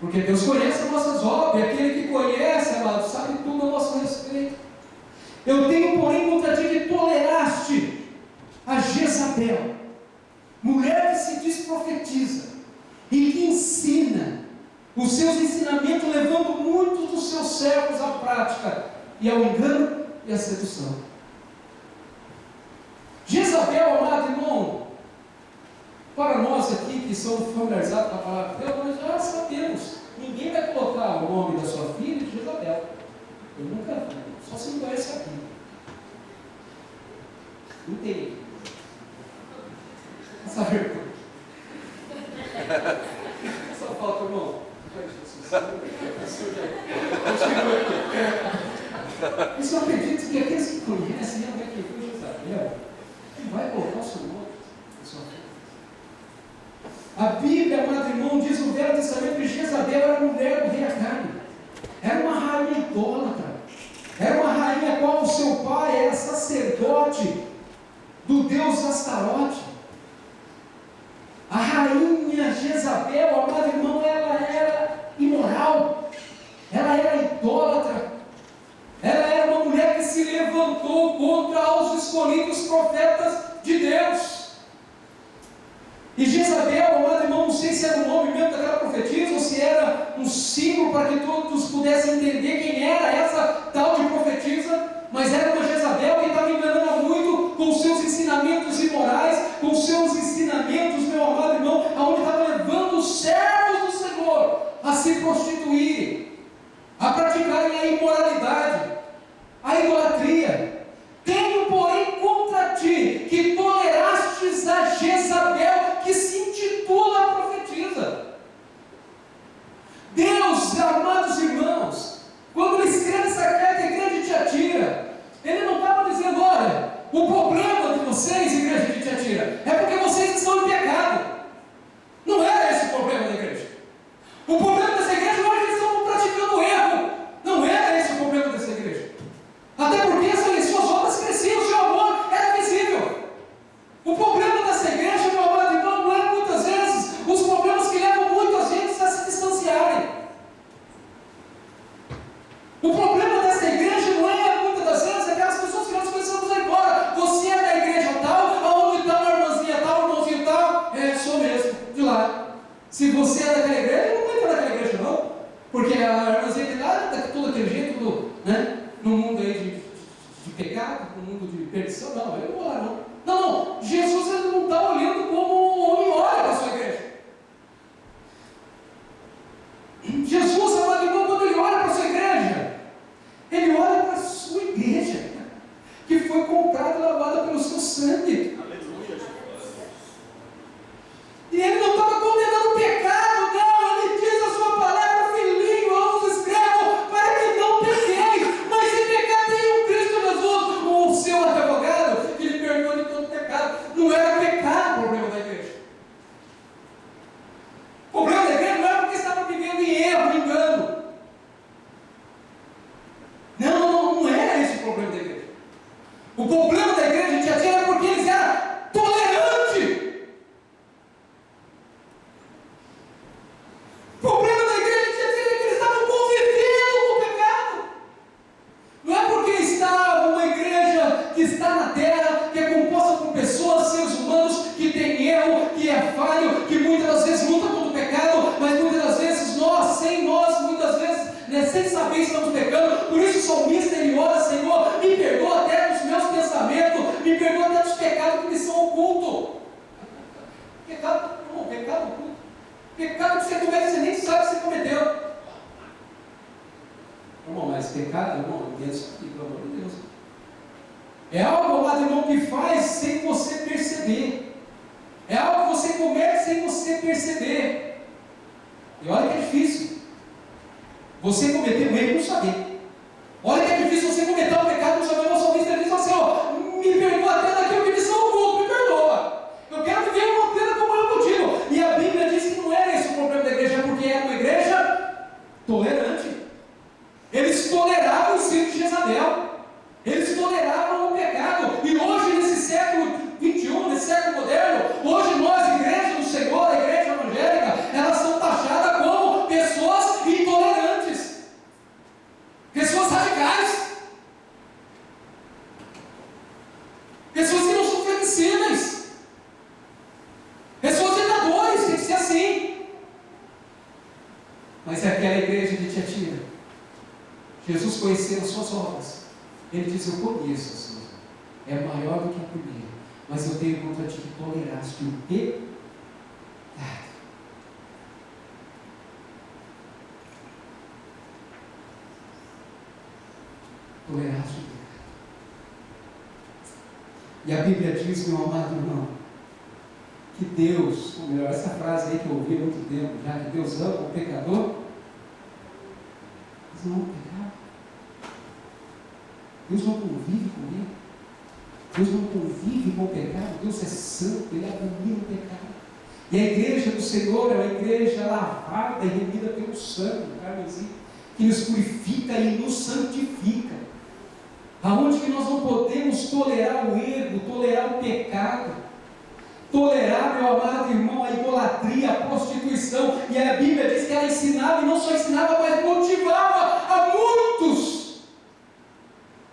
Porque Deus conhece as nossas obras, e aquele que conhece, amado, sabe tudo a nosso respeito. Eu tenho, porém, contra ti que toleraste a Jezabel, mulher que se diz profetiza, e que ensina os seus ensinamentos, levando muitos dos seus servos à prática, e ao engano e à sedução. Jezabel, amado irmão, para nós aqui que somos familiarizados com a palavra de Deus, nós já sabemos. Ninguém vai colocar o nome da sua filha de Jezabel. Eu nunca vi, só se não conhece a Bíblia. Não tem. Essa vergonha. Só falta, irmão. Eu só acredito que aqueles que conhecem realmente quem foi Jezabel, não vai colocar o seu nome na sua vida. A Bíblia, amado irmão, diz no Velho Testamento que Jezabel era mulher do rei Acabe. Era uma rainha idólatra. Era uma rainha a qual o seu pai era sacerdote do deus Astarote. A rainha Jezabel, amado irmão, ela era imoral. Ela era idólatra. Ela era uma mulher que se levantou contra os escolhidos profetas de Deus. E Jezabel, amado irmão, não sei se era o nome mesmo daquela profetisa ou se era um símbolo para que todos pudessem entender quem era essa tal de profetisa, mas era uma Jezabel que estava enganando muito com os seus ensinamentos imorais, com os seus ensinamentos, meu amado irmão, aonde estava levando os servos do Senhor a se prostituírem, a praticarem a imoralidade, a idolatria. Tenho, porém, contra ti que tolerastes a Jezabel, que se intitula profetisa. Deus, amados irmãos, quando ele escreve essa carta à igreja de Tiatira, ele não estava dizendo: olha, o problema de vocês, igreja de Tiatira, é porque vocês estão em pecado. Não era esse o problema da igreja. O problema dessa igreja não é que eles estão praticando erro. Não era esse o problema dessa igreja. Até porque suas obras cresciam, o seu amor era visível. O problema dessa igreja, meu amado irmão, não é muitas vezes os problemas que levam muitas gente a se distanciarem. O problema dessa igreja não é muitas das vezes aquelas pessoas que nós pensamos agora. Você é da igreja tal, aonde está uma irmãzinha tal, um irmãozinho tal? Sou mesmo, de lá. Se você é daquela igreja, não vai entrar naquela igreja não. Porque a irmãzinha de lá está todo aquele jeito, tudo, né? No mundo aí de pecado, no mundo de perdição, não, eu não vou lá não. Não, Jesus ele não está olhando como o homem olha para a sua igreja. Jesus, amado irmão, quando ele olha para a sua igreja, ele olha para a sua igreja, que foi comprada e lavada pelo seu sangue. Aleluia. E ele não estava condenando o pecado, não, ele diz a sua palavra: filhinho, eu vos escrevo para que não pequeis, mas se pecar tem um Cristo Jesus, o seu advogado, que lhe perdoa de todo pecado. Não era pecado o problema da igreja. O problema da igreja não era porque estava vivendo em erro, em engano. Não era esse o problema da igreja. O problema da igreja de Tiatira era porque eles eram tolerantes. O problema da igreja de Tiatira é que eles estavam convivendo com o pecado. Não é porque estava uma igreja que está na terra, que é composta por pessoas, seres humanos, que tem erro, que é falho, que muitas das vezes luta contra o pecado, mas muitas das vezes muitas vezes, né, sem saber estamos pecando. Por isso o salmista ele ora: Senhor, me perdoa até dos meus pensamentos, me perdoa até dos pecados que me são ocultos. Pecado oculto. Pecado que você comete, você nem sabe que você cometeu. Irmão, mas pecado, irmão, isso aqui, pelo amor de Deus. É algo, amado irmão, que faz sem você perceber. É algo que você comete sem você perceber. E olha que é difícil você cometer um erro e não saber. Olha que é difícil você cometer um pecado e não saber. O salmista ele diz assim: ó, me perdoa até daquilo que me são oculto, me perdoa. Eu quero viver uma plena comunhão contigo. E a Bíblia diz que não era esse o problema da igreja, porque era uma igreja tolerante. Eles toleravam o ensino de Jezabel. Eles toleravam o pecado. E hoje, nesse século 21, nesse século moderno, hoje nós, igreja do Senhor, a igreja evangélica, elas são taxadas como pessoas intolerantes, pessoas radicais, pessoas que não são flexíveis, pessoas ditadores. Tem que ser assim. Mas é aquela igreja de Tiatira, Jesus conheceu as suas obras. Ele diz: eu conheço as suas obras. É maior do que a primeira. Mas eu tenho contra ti que toleraste o pecado. Toleraste o pecado. E a Bíblia diz, meu amado irmão, que Deus, ou melhor, essa frase aí que eu ouvi há muito tempo, já que Deus ama o pecador, mas não ama o pecado. Deus não convive com ele. Deus não convive com o pecado. Deus é santo, Ele abomina o pecado. E a igreja do Senhor é uma igreja lavada e remida pelo sangue, carmesim, que nos purifica e nos santifica. Aonde que nós não podemos tolerar o erro, tolerar o pecado, tolerar, meu amado irmão, a idolatria, a prostituição. E a Bíblia diz que ela ensinava, e não só ensinava, mas motivava a muitos,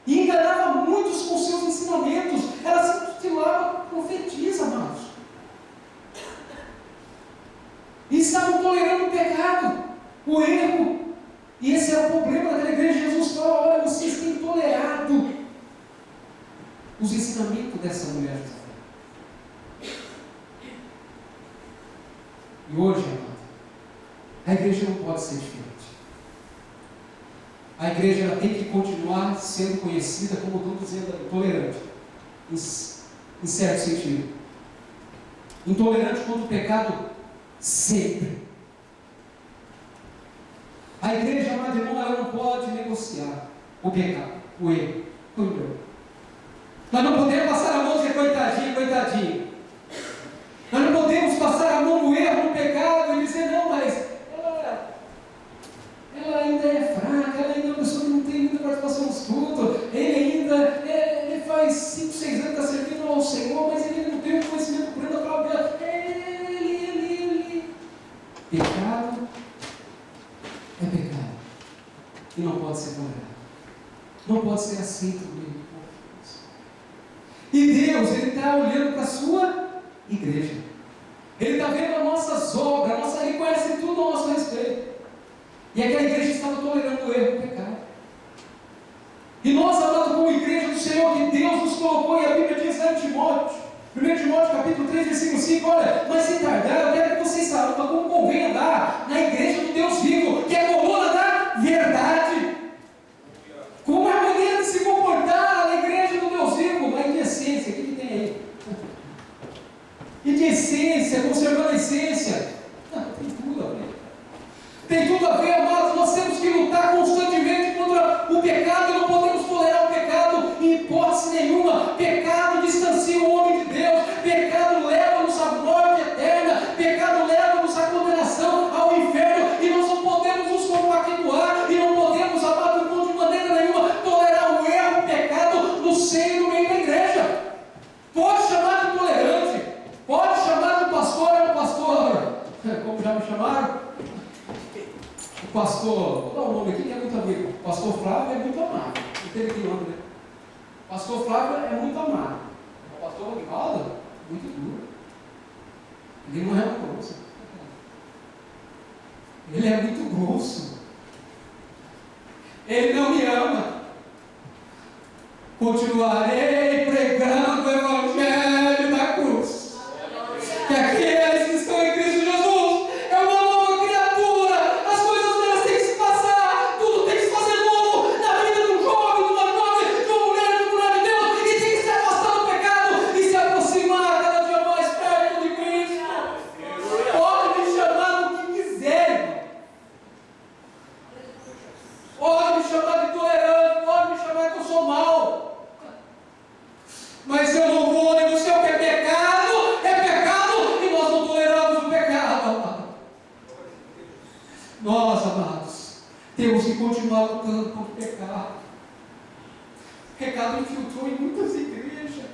e enganava muitos com seus ensinamentos. Ela se intitulava profetisa, amados, e estavam tolerando o pecado, o erro. E esse era o problema daquela igreja. Jesus fala: olha, vocês têm tolerado os ensinamentos dessa mulher. E hoje, amado, a igreja não pode ser diferente. A igreja ela tem que continuar sendo conhecida, como eu estou dizendo, tolerante, em certo sentido. Intolerante contra o pecado, sempre. A igreja, amado irmão, ela não pode negociar o pecado, o erro, o engano. Nós não podemos passar a mão e dizer coitadinho, coitadinho. Nós não podemos passar a mão no erro, no pecado e dizer não, mas ela ainda é fraca, ela ainda é uma pessoa que não tem muita participação no estudo, ele faz 5, 6 anos que está servindo ao Senhor, mas ele não tem o conhecimento pleno da palavra dela. Pecado é pecado e não pode ser tolerado, não pode ser aceito no meio do povo de Deus. E Deus, Ele está olhando para a sua igreja, Ele está vendo as nossas obras, Ele conhece tudo ao nosso respeito. E aquela igreja estava tolerando o erro, o pecado. E nós, amado, como igreja do Senhor, que Deus nos colocou, e a Bíblia diz lá em Timóteo, 1 Timóteo capítulo 3, versículo 5, olha, mas se tardar, eu quero que vocês saibam como convém andar na igreja do Deus vivo, que é a coluna da verdade. Como é a maneira de se comportar na igreja do Deus vivo, mas de essência, o que tem aí? E de essência, conservando a essência, tem tudo a ver. Tem tudo a ver, amados. Nós temos que lutar constantemente contra o pecado, e não podemos tolerar o pecado em hipótese nenhuma. Pecado distancia o homem de Deus, pecado leva-nos à morte eterna, pecado leva-nos à condenação, ao inferno, e nós não podemos nos compactuar, e não podemos, amado, de maneira nenhuma, tolerar o erro, o pecado no seio, no meio da igreja. Pode chamar de tolerante, pode chamar de pastor, como já me chamaram? O pastor, vou dar um nome aqui que é muito amigo. O pastor Flávio é muito amado. Não teve aqui nome, né? O pastor Flávio é muito amado. O pastor Rivaldo, muito duro. Ele não é grosso. Ele é muito grosso. Ele não me ama. Continuarei pregando o Evangelho da cruz. Que aqueles que estão em Cristo Jesus é uma nova criatura. As coisas delas têm que se passar. Tudo tem que se fazer novo na vida de um jovem, de uma jovem, de uma mulher, de um mulher de Deus. E tem que se afastar do pecado e se aproximar cada dia mais perto de Cristo. Pode me chamar do que quiser, irmão. Pode me chamar de tolerante, pode me chamar que eu sou mau. Mas eu não vou negociar o que é pecado, e nós não toleramos o pecado, amado. Nós, amados, temos que continuar lutando contra o pecado. O pecado infiltrou em muitas igrejas.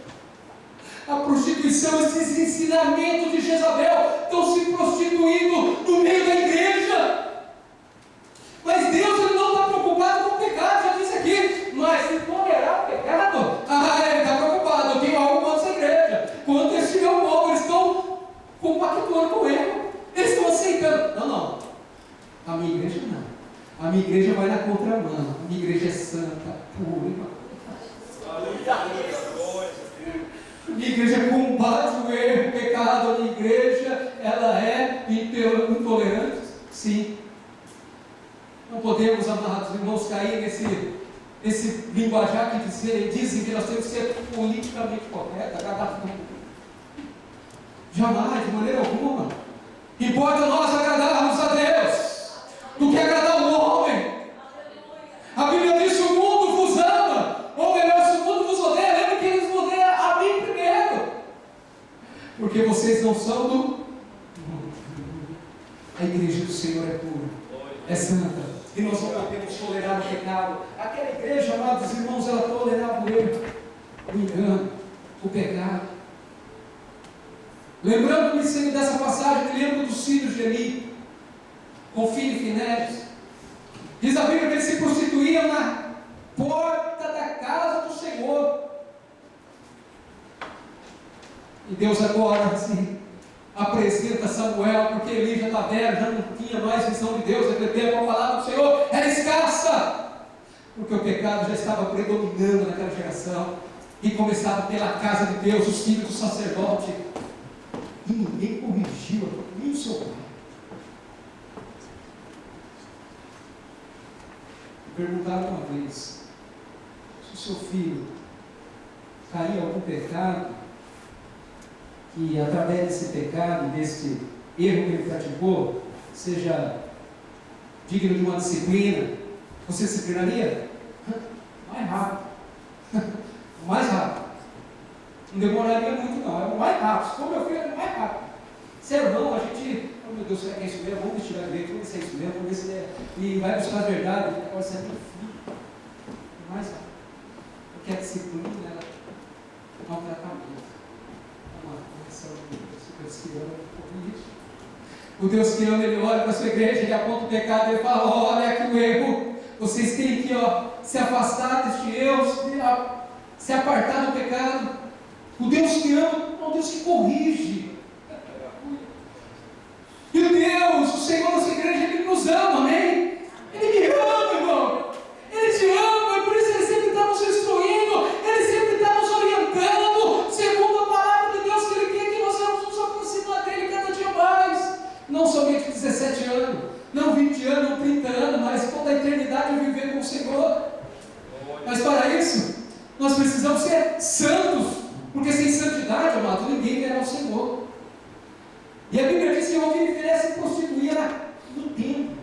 A prostituição, esses ensinamentos de Jezabel estão se prostituindo no meio da igreja. Mas Deus, Ele não está preocupado com o pecado, já disse aqui. Mas se tolerar o pecado, Ele está preocupado. Eu tenho algo contra essa igreja. Quando esse meu povo, eles estão compactuando com o erro. Eles estão aceitando. Não. A minha igreja não. A minha igreja vai na contramão. A minha igreja é santa, pura. A E a igreja combate o erro, o pecado. A igreja, ela é intolerante? Sim. Não podemos, amados irmãos, cair nesse linguajar que dizem que nós temos que ser politicamente corretos, agradar todo mundo. Jamais, de maneira alguma. Importa nós agradarmos a Deus do que agradar o homem. A Bíblia diz que o mundo vos ama, ou melhor, se o mundo vos odeia, lembre que eles odeiam a mim primeiro, porque vocês não são do mundo. A igreja do Senhor é pura, é santa, e nós não podemos tolerar o pecado. Aquela igreja, amados irmãos, ela tolerava o erro, o engano, o pecado. Lembrando-me dessa passagem, me lembro dos filhos de Eli, com filho Finéias. Diz a Bíblia que eles se prostituíam na porta da casa do Senhor. E Deus agora se apresenta Samuel, porque Eli já está velho, já não tinha mais visão de Deus, naquele tempo a palavra do Senhor era escassa, porque o pecado já estava predominando naquela geração, e começava pela casa de Deus, os filhos do sacerdote, e ninguém corrigiu, nem o seu pai. Perguntaram uma vez, se o seu filho cair em algum pecado, que através desse pecado, desse erro que ele praticou, seja digno de uma disciplina, você disciplinaria? Mais rápido. Mais rápido. Não demoraria muito não, é o mais rápido. Se for meu filho, é o mais rápido. Sermão, a gente, oh meu Deus, será que é isso mesmo? Vamos investigar direito, vamos ver se é isso mesmo, vamos ver se é. E vai buscar a verdade, agora você é meu filho. É mais rápido. Porque a disciplina, ela é um tratamento. O Deus que ama, Ele olha para a sua igreja, Ele aponta o pecado, Ele fala, olha aqui o erro, vocês têm que se afastar deste erro, se apartar do pecado. O Deus que ama é um Deus que corrige. E o Deus, o Senhor da sua igreja, Ele nos ama, amém? Ele me ama, irmão. Ele te ama, e por isso Ele sempre está nos instruindo, Ele sempre está nos orientando, segundo a palavra de Deus, que Ele quer que nós vamos nos aproximar dEle cada dia mais. Não somente 17 anos, não 20 anos, não 30 anos, mas toda a eternidade eu viver com o Senhor. Mas para isso, nós precisamos ser santos, porque sem santidade, amado, ninguém verá o Senhor. E a Bíblia diz que o homem que se prostituía no templo.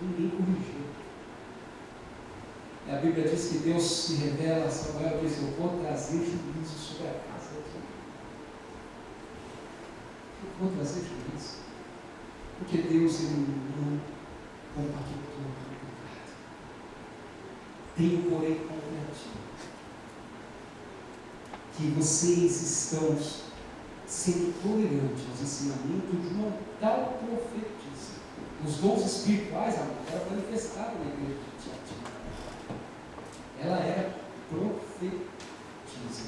Ninguém corrigiu. E a Bíblia diz que Deus se revela a Samuel e diz, eu vou trazer juízo sobre a casa aqui. Eu vou trazer juízo. Porque Deus, Ele não compactou com o pecado. Tenho, porém, contra ti que vocês estão sendo tolerantes aos ensinamentos de uma tal profetisa. Os dons espirituais, amor, eram manifestados na igreja de Tiatira. Ela era profetisa.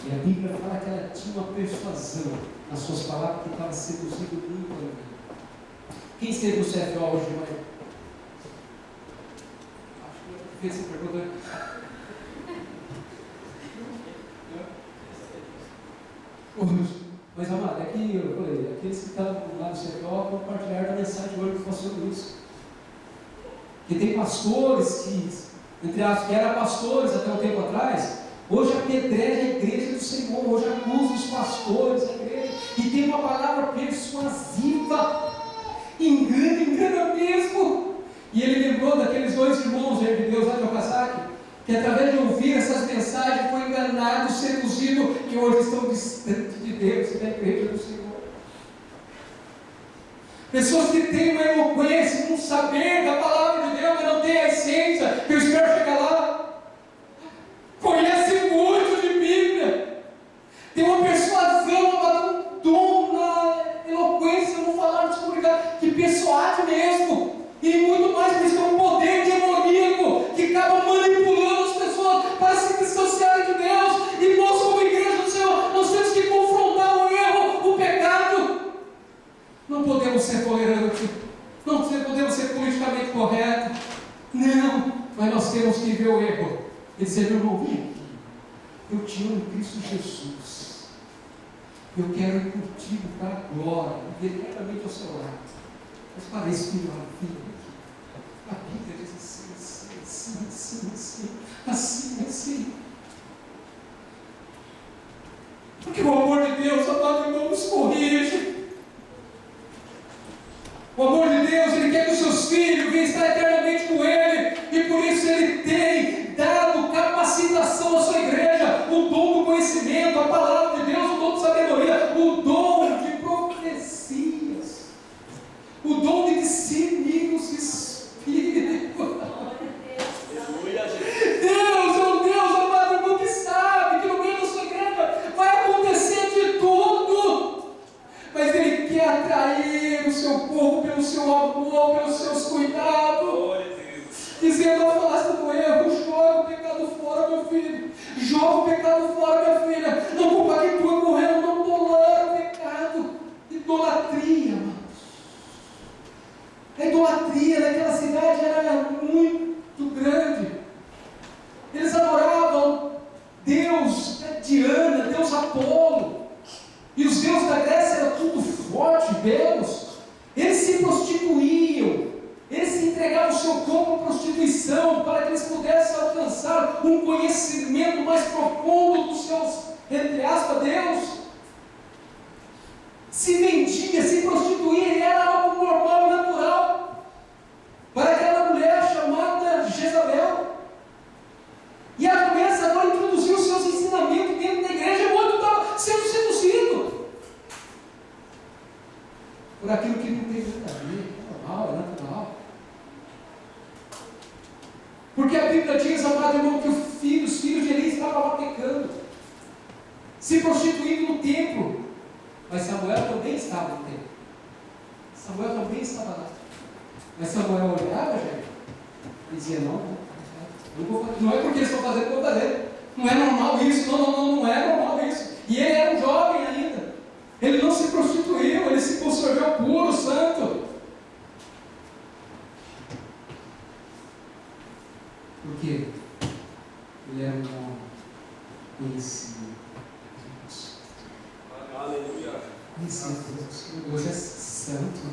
E a Bíblia fala que ela tinha uma persuasão nas suas palavras que estava seduzindo muito a mim. Quem esteve no CFO hoje de manhã? Acho que eu fiz essa pergunta. Mas, amado, é que eu falei, aqueles que estavam lá no CFO compartilharam a mensagem hoje que falou sobre isso. Que tem pastores que, entre aspas, que eram pastores até um tempo atrás, hoje apedreja a igreja do Senhor, hoje acusa os pastores da igreja, e tem uma palavra persuasiva, engana mesmo. E ele lembrou daqueles dois irmãos de Deus lá de Okazaki, que através de ouvir essas mensagens foi enganado, seduzido, e hoje estão distantes de Deus e da igreja do Senhor. Pessoas que têm uma eloquência, um saber da palavra de Deus, mas não têm a essência, que eu espero chegar lá. Conhecem muito de Bíblia, tem uma persuasão, um dom na eloquência, não falar, não se comunicar, que persuade mesmo, e muito mais, por isso é um poder demoníaco que acaba manipulando as pessoas para se distanciarem de Deus. E nós, como igreja do Senhor, nós temos que confrontar o erro, o pecado. Não podemos ser tolerantes, não podemos ser politicamente corretos, não, mas nós temos que ver o erro Ele dizia: meu irmão, vem aqui, eu te amo em Cristo Jesus, eu quero ir contigo para a glória, eternamente ao seu lado. Mas para isso, filho, a Bíblia diz assim. Porque o amor de Deus, amado irmão, nos corrige. O amor de Deus, Ele quer que os seus filhos venham estar eternamente com Ele, e por isso Ele tem dado capacitação à sua igreja, o dom do conhecimento, a palavra de Deus, o dom de sabedoria, o dom de profecias, o dom de discernir os espíritos. Deus é um Deus, amado irmão, que sabe que no meio da sua igreja vai acontecer de tudo, mas Ele quer atrair o seu povo pelo seu amor, pelos seus cuidados, dizendo: não falaste do erro, joga o pecado fora, meu filho, joga o pecado fora, minha filha, não compactua com o erro, não tolerar o pecado. Idolatria, amados. A idolatria daquela cidade era muito grande. Eles adoravam Deus Diana, Deus Apolo, e os deuses da Grécia eram tudo forte, belos. Eles se prostituíam, eles se entregavam o seu corpo à prostituição para que eles pudessem alcançar um conhecimento mais profundo dos seus, entre aspas, Deus. Se vendia, se prostituía, era algo normal e natural para aquela mulher chamada Jezabel. E ela começa agora a introduzir os seus ensinamentos dentro da igreja, e o outro estava sendo seduzido por aquilo que não tem nada a ver, é normal, é natural. Porque a Bíblia diz, amado irmão, que os filhos de Eli estavam lá pecando, se prostituindo no templo. Mas Samuel também estava no templo. Samuel também estava lá. Mas Samuel olhava, gente, e dizia: não é porque eles estão fazendo, eu vou fazer. Não é normal isso, não é normal isso. E ele era um jovem ainda. Ele não se prostituiu, ele se conservou puro, santo. Por quê? Ele era um homem conhecido. Aleluia. Conhecido Deus. Deus é santo.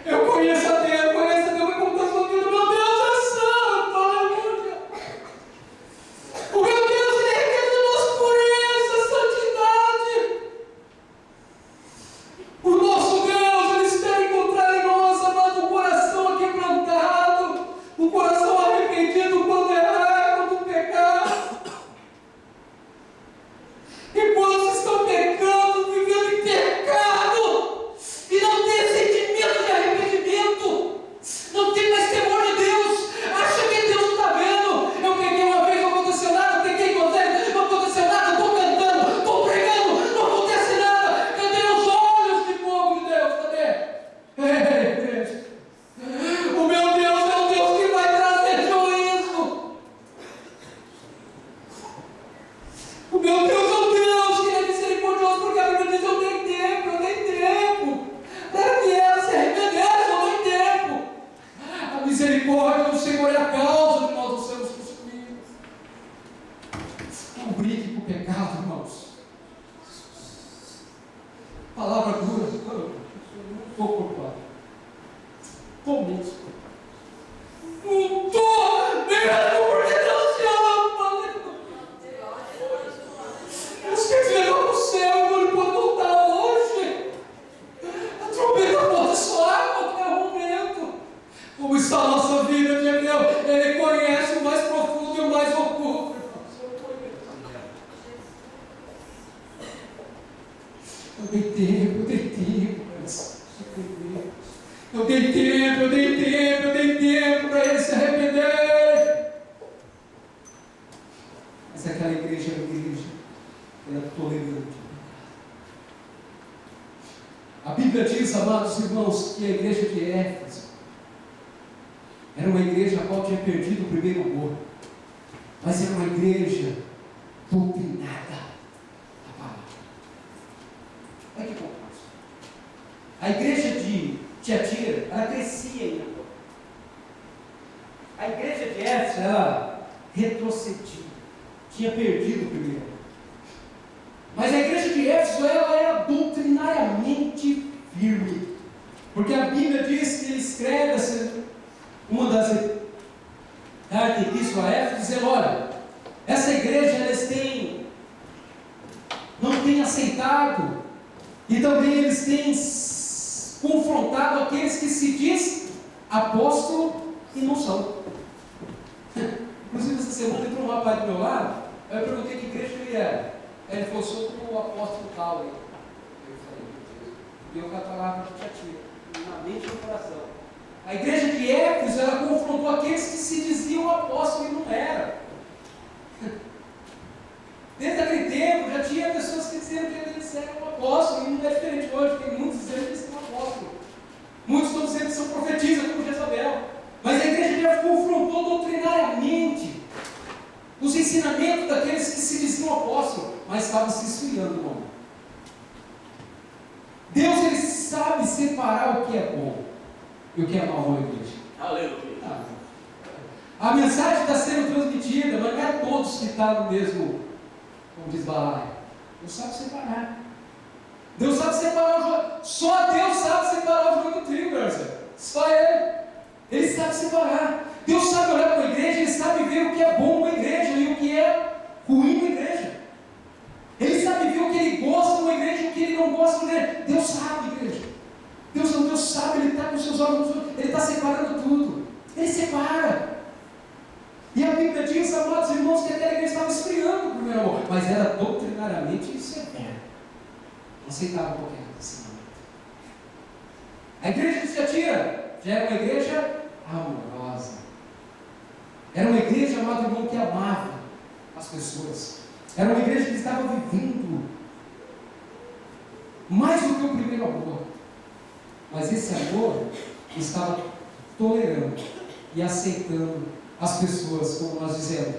Eu conheço a Deus, mas como está sua vida? Meu Deus é santo, aleluia. O meu Deus, Ele requer de nós pureza, santidade. O nosso Deus, Ele espera encontrar em nós, amado, um coração aquebrantado, um coração arrependido quando errar, quando pecar. E quando estão pecando, vivendo em pecado, e não tem sentimento de arrependimento, não tem mais temor de Deus, acha que Deus não está vendo. Eu peguei uma vez, não aconteceu nada, peguei outra vez, não aconteceu nada, estou cantando, estou pregando, não acontece nada. Cadê os olhos de fogo de Deus? Cadê? Igreja. O meu Deus é um Deus que vai trazer juízo. O meu Deus é um Deus que é misericordioso, porque a Bíblia diz: eu dei tempo, para que ela se arrependesse, eu dei tempo. A misericórdia do Senhor é a causa de nós não sermos consumidos. Não brigue com o pecado, irmãos. Palavra dura, não estou culpado. Estou mesmo. Não estou, mesmo porque Deus te ama. Deus quer ver lá no céu, e Ele pode voltar hoje. A trombeta pode soar a qualquer momento. Como está a nossa vida, de Deus? Ele conhece o mais profundo e o mais oculto. Eu dei tempo, mas eu dei tempo para ele se arrepender. Mas aquela igreja era uma igreja, era tolerante. A Bíblia diz, amados irmãos, que a igreja de Éfeso era uma igreja a qual tinha perdido o primeiro amor, mas era uma igreja doutrinada da palavra. Olha que complexo. A igreja de Tiatira, ela crescia em amor. A igreja de Éfeso, ela retrocedido, tinha perdido o primeiro amor. Mas a igreja de Éfeso, ela era doutrinariamente firme, porque a Bíblia diz que ele escreve uma das cartas de Cristo a Éfeso, dizendo: olha, essa igreja não tem aceitado, e também eles têm confrontado aqueles que se diz apóstolo e não são. Inclusive essa semana entrou um rapaz do meu lado, eu perguntei que igreja ele era. Ele falou: sou o apóstolo tal. Eu falei: e eu com a palavra já tinha na mente e no coração. A igreja de Éfeso, ela confrontou aqueles que se diziam apóstolo e não era. Desde aquele tempo já tinha pessoas que diziam que eles eram apóstolos, e não é diferente hoje, tem muitos dizendo que eles são apóstolos. Muitos estão dizendo que são profetisas, como Jezabel. Mas a igreja já confrontou doutrinariamente os ensinamentos daqueles que se diziam apóstolos, mas estavam se esfriando, irmão. Deus, ele sabe separar o que é bom e o que é mal na igreja. Aleluia. A mensagem está sendo transmitida, mas não é todos que estão no mesmo, como diz Balaia. Deus sabe separar. Deus sabe separar o joio. Só Deus sabe separar o joio do trigo, Garcia. Só Ele. Ele sabe separar. Deus sabe olhar para a igreja, Ele sabe ver o que é bom na igreja e o que é ruim na igreja. Ele sabe ver o que Ele gosta na igreja e o que Ele não gosta na igreja. Deus sabe, igreja. Deus sabe, Ele está com os seus olhos, Ele está separando tudo. Ele separa. E a Bíblia diz, amados irmãos, que aquela igreja estava esfriando o primeiro amor, mas era doutrinariamente severa. Não aceitava qualquer ensinamento. A igreja de Tiatira já era uma igreja amorosa. Era uma igreja, amado irmão, que amava as pessoas. Era uma igreja que estava vivendo mais do que o primeiro amor. Mas esse amor estava tolerando e aceitando as pessoas, como nós dizemos.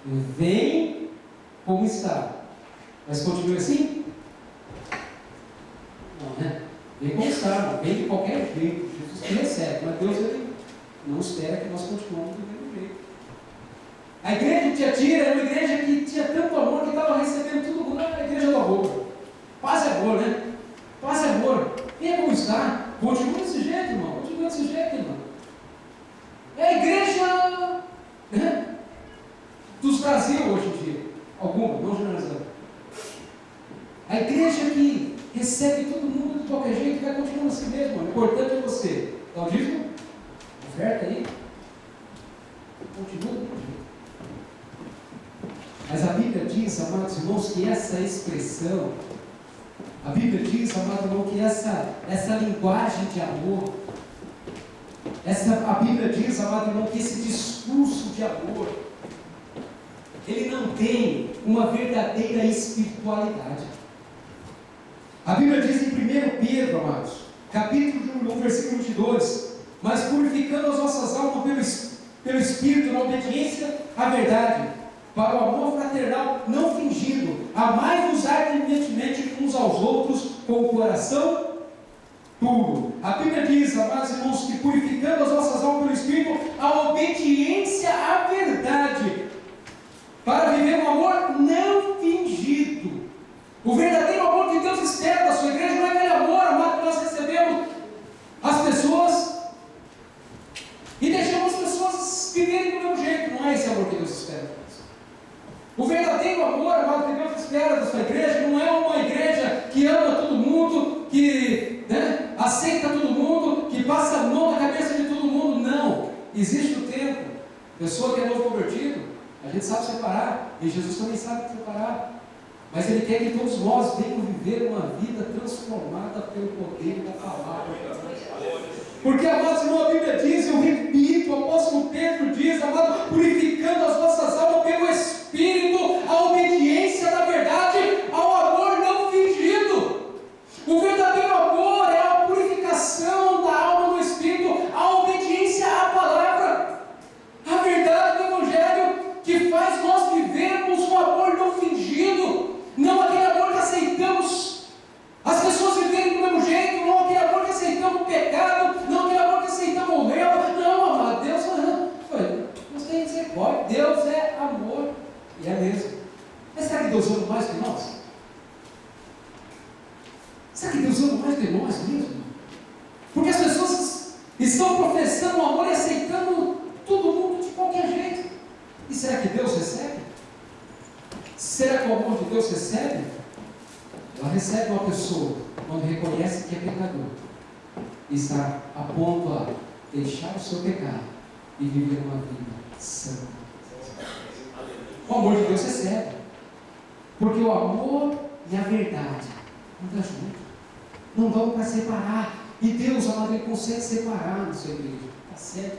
Vem como está. Mas continua assim? Não, né? Vem como está, não vem de qualquer jeito. Jesus que recebe, mas Deus ele não espera que nós continuemos do mesmo jeito. A igreja de Tiatira era uma igreja que tinha tanto amor que estava recebendo tudo mundo. A igreja do amor. Paz e amor, né? Paz e amor. Venha como está. Continua desse jeito, irmão. Continua desse jeito, irmão. É a igreja, né, dos Brasil hoje em dia. Alguma, não generalizando. A igreja que recebe todo mundo de qualquer jeito, vai continuar assim mesmo. O importante é você. Dá o dízimo? Oferta aí. Continua do mesmo jeito. Mas a Bíblia diz, amados irmãos, que essa expressão, a Bíblia diz, amado irmão, que essa linguagem de amor, a Bíblia diz, amado irmão, que esse discurso de amor, ele não tem uma verdadeira espiritualidade. A Bíblia diz em 1 Pedro, amados, capítulo 1, versículo 22, mas purificando as vossas almas pelo Espírito, na obediência à verdade, para o amor fraternal não fingido, amai-vos ardentemente uns aos outros com o coração puro. A Bíblia diz, amados irmãos, que purificando as vossas almas pelo Espírito, a obediência à verdade, para viver um amor não fingido. O verdadeiro amor que Deus espera da sua igreja não é aquele amor, amado, que nós recebemos as pessoas e deixamos as pessoas viverem do mesmo jeito. Não é esse amor que Deus espera. O verdadeiro amor, amado, que Deus espera da sua igreja não é uma igreja que ama todo mundo, que aceita todo mundo, que passa a mão na cabeça de todo mundo. Não. Existe o tempo. Pessoa que é novo convertido, a gente sabe separar, e Jesus também sabe separar. Mas Ele quer que todos nós venhamos viver uma vida transformada pelo poder da palavra. Porque, amados irmãos, a Bíblia diz, eu repito, o apóstolo Pedro diz, amado, purificando as vossas almas pelo Espírito, a obediência da verdade, ao amor não fingido. O verdadeiro amor é a purificação da alma no Espírito, a obediência à palavra, a verdade do Evangelho, que faz nós vivermos um amor não fingido, não aquele amor que aceitamos as pessoas viverem do mesmo jeito, não aquele amor que aceitamos o pecado, não aquele amor que aceitamos o erro. Não, amado, Deus tem misericórdia. Deus é E é mesmo. Mas será que Deus ama mais que nós? Será que Deus ama mais que nós mesmo? Porque as pessoas estão professando o amor e aceitando todo mundo de qualquer jeito. E será que Deus recebe? Será que o amor de Deus recebe? Ela recebe uma pessoa quando reconhece que é pecador e está a ponto a deixar o seu pecado e viver uma vida santa. O amor de Deus recebe, porque o amor e a verdade andam juntos, não dão para separar. E Deus, amado, Ele consegue separar na sua igreja. Está certo?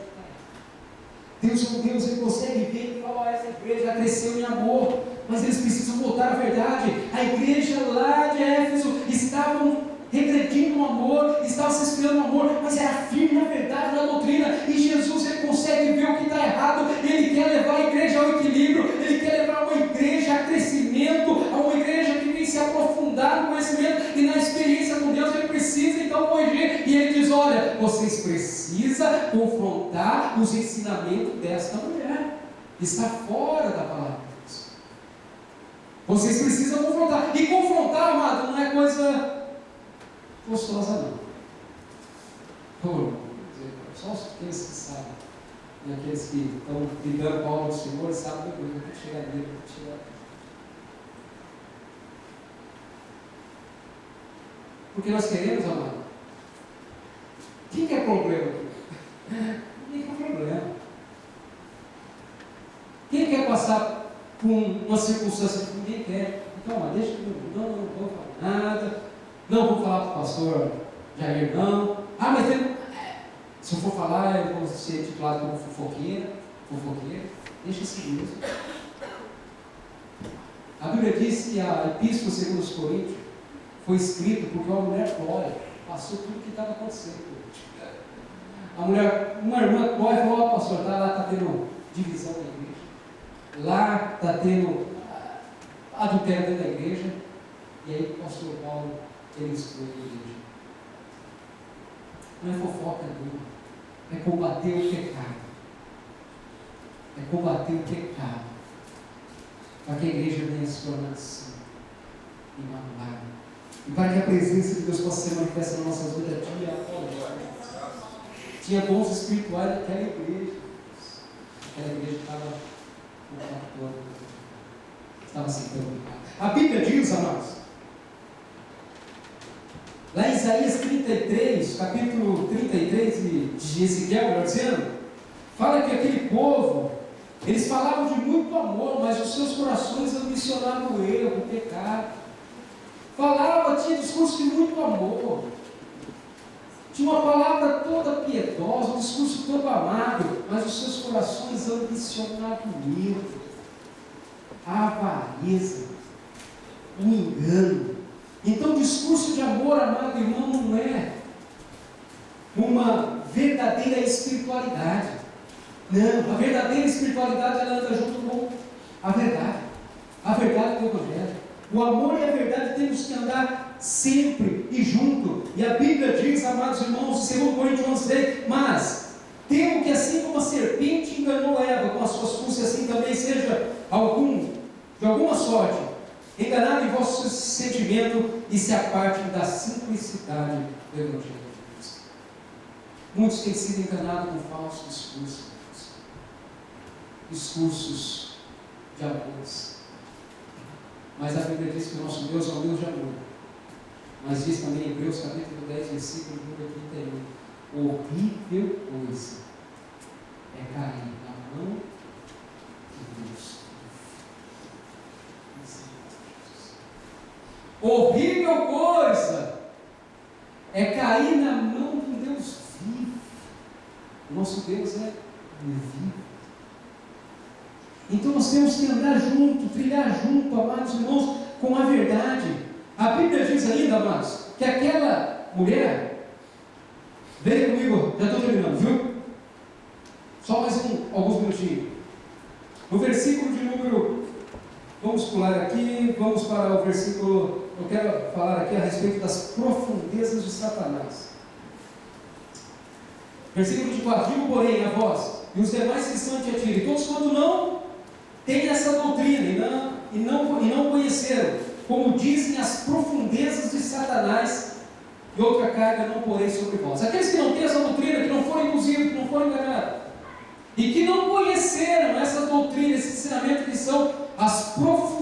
Deus é um Deus, Ele consegue ver e falar: essa igreja já cresceu em amor, mas eles precisam voltar à verdade. A igreja lá de Éfeso estavam regredindo no amor, estavam se esfriando no amor, mas era firme na verdade, na doutrina. E Jesus, Ele consegue ver o que está errado. Ele quer levar a igreja ao equilíbrio, Ele quer levar uma igreja a crescimento, a uma igreja que vem se aprofundar no conhecimento e na experiência com Deus. Ele precisa então corrigir, e Ele diz: olha, vocês precisam confrontar os ensinamentos desta mulher, está fora da palavra de Deus. Vocês precisam confrontar, e confrontar, amado, não é coisa gostosa não. Só os que sabem, e aqueles que estão lidando com a obra do Senhor sabem que eu vou chegar nele, vou chegar. Porque nós queremos, amado. Quem quer problema? Ninguém quer problema. Quem quer passar por uma circunstância que ninguém quer? Então, amado, deixa que eu não vou falar nada, não vou falar para o pastor Jair, não. Ah, mas se eu for falar, eu vou ser titulado como fofoqueira. Deixa assim mesmo. A Bíblia diz que a Epístola segundo os Coríntios foi escrita porque uma mulher Clóia passou tudo o que estava acontecendo. Uma irmã Clóia falou: ó, pastor, lá está tendo divisão na igreja, lá está tendo adultério dentro da igreja. E aí o pastor Paulo, ele instrui a igreja. Não é fofoca nenhuma, é combater o pecado. É combater o pecado, para que a igreja venha se tornar assim, imaculada. E para que a presença de Deus possa ser manifesta nas nossas vidas dia após dia. Tinha dons espirituais naquela igreja. Aquela igreja estava no factor, estava aceitando o pecado. A Bíblia diz, amados, lá em Isaías 33, capítulo 33 de Ezequiel, melhor dizendo, fala que aquele povo, eles falavam de muito amor, mas os seus corações ambicionavam o erro, o pecado. Falava, tinha discurso de muito amor, tinha uma palavra toda piedosa, um discurso todo amado, mas os seus corações ambicionavam o erro, a avareza, o engano. Então, o discurso de amor, amado irmão, não é uma verdadeira espiritualidade. Não, a verdadeira espiritualidade, ela anda junto com a verdade do Evangelho. O amor e a verdade temos que andar sempre e junto. E a Bíblia diz, amados irmãos, em 2 Coríntios 11:10, mas temo que assim como a serpente enganou Eva com as suas astúcias, assim também seja de alguma sorte enganado em vosso sentimento e se aparte da simplicidade do Evangelho de Deus. Muitos têm sido enganados com falsos discursos de amores. Mas a Bíblia diz que o nosso Deus é um Deus de amor. Mas diz também em Hebreus capítulo 10, versículo número 31, horrível coisa é cair na mão de Deus. Horrível coisa é cair na mão de um Deus vivo. O nosso Deus é vivo. Então nós temos que andar junto, trilhar junto, amados irmãos, com a verdade. A Bíblia diz ainda, amados, que aquela mulher, veio comigo, já estou terminando, viu? Só mais alguns minutinhos. No versículo de número, vamos pular aqui, vamos para o versículo, eu quero falar aqui a respeito das profundezas de Satanás. Versículo 24, digo porém a vós, e os demais que estão te atirem, todos quanto não têm essa doutrina e não conheceram, como dizem, as profundezas de Satanás, e outra carga não porei sobre vós. Aqueles que não têm essa doutrina, que não foram induzidos, que não foram enganados, e que não conheceram essa doutrina, esse ensinamento, que são as profundezas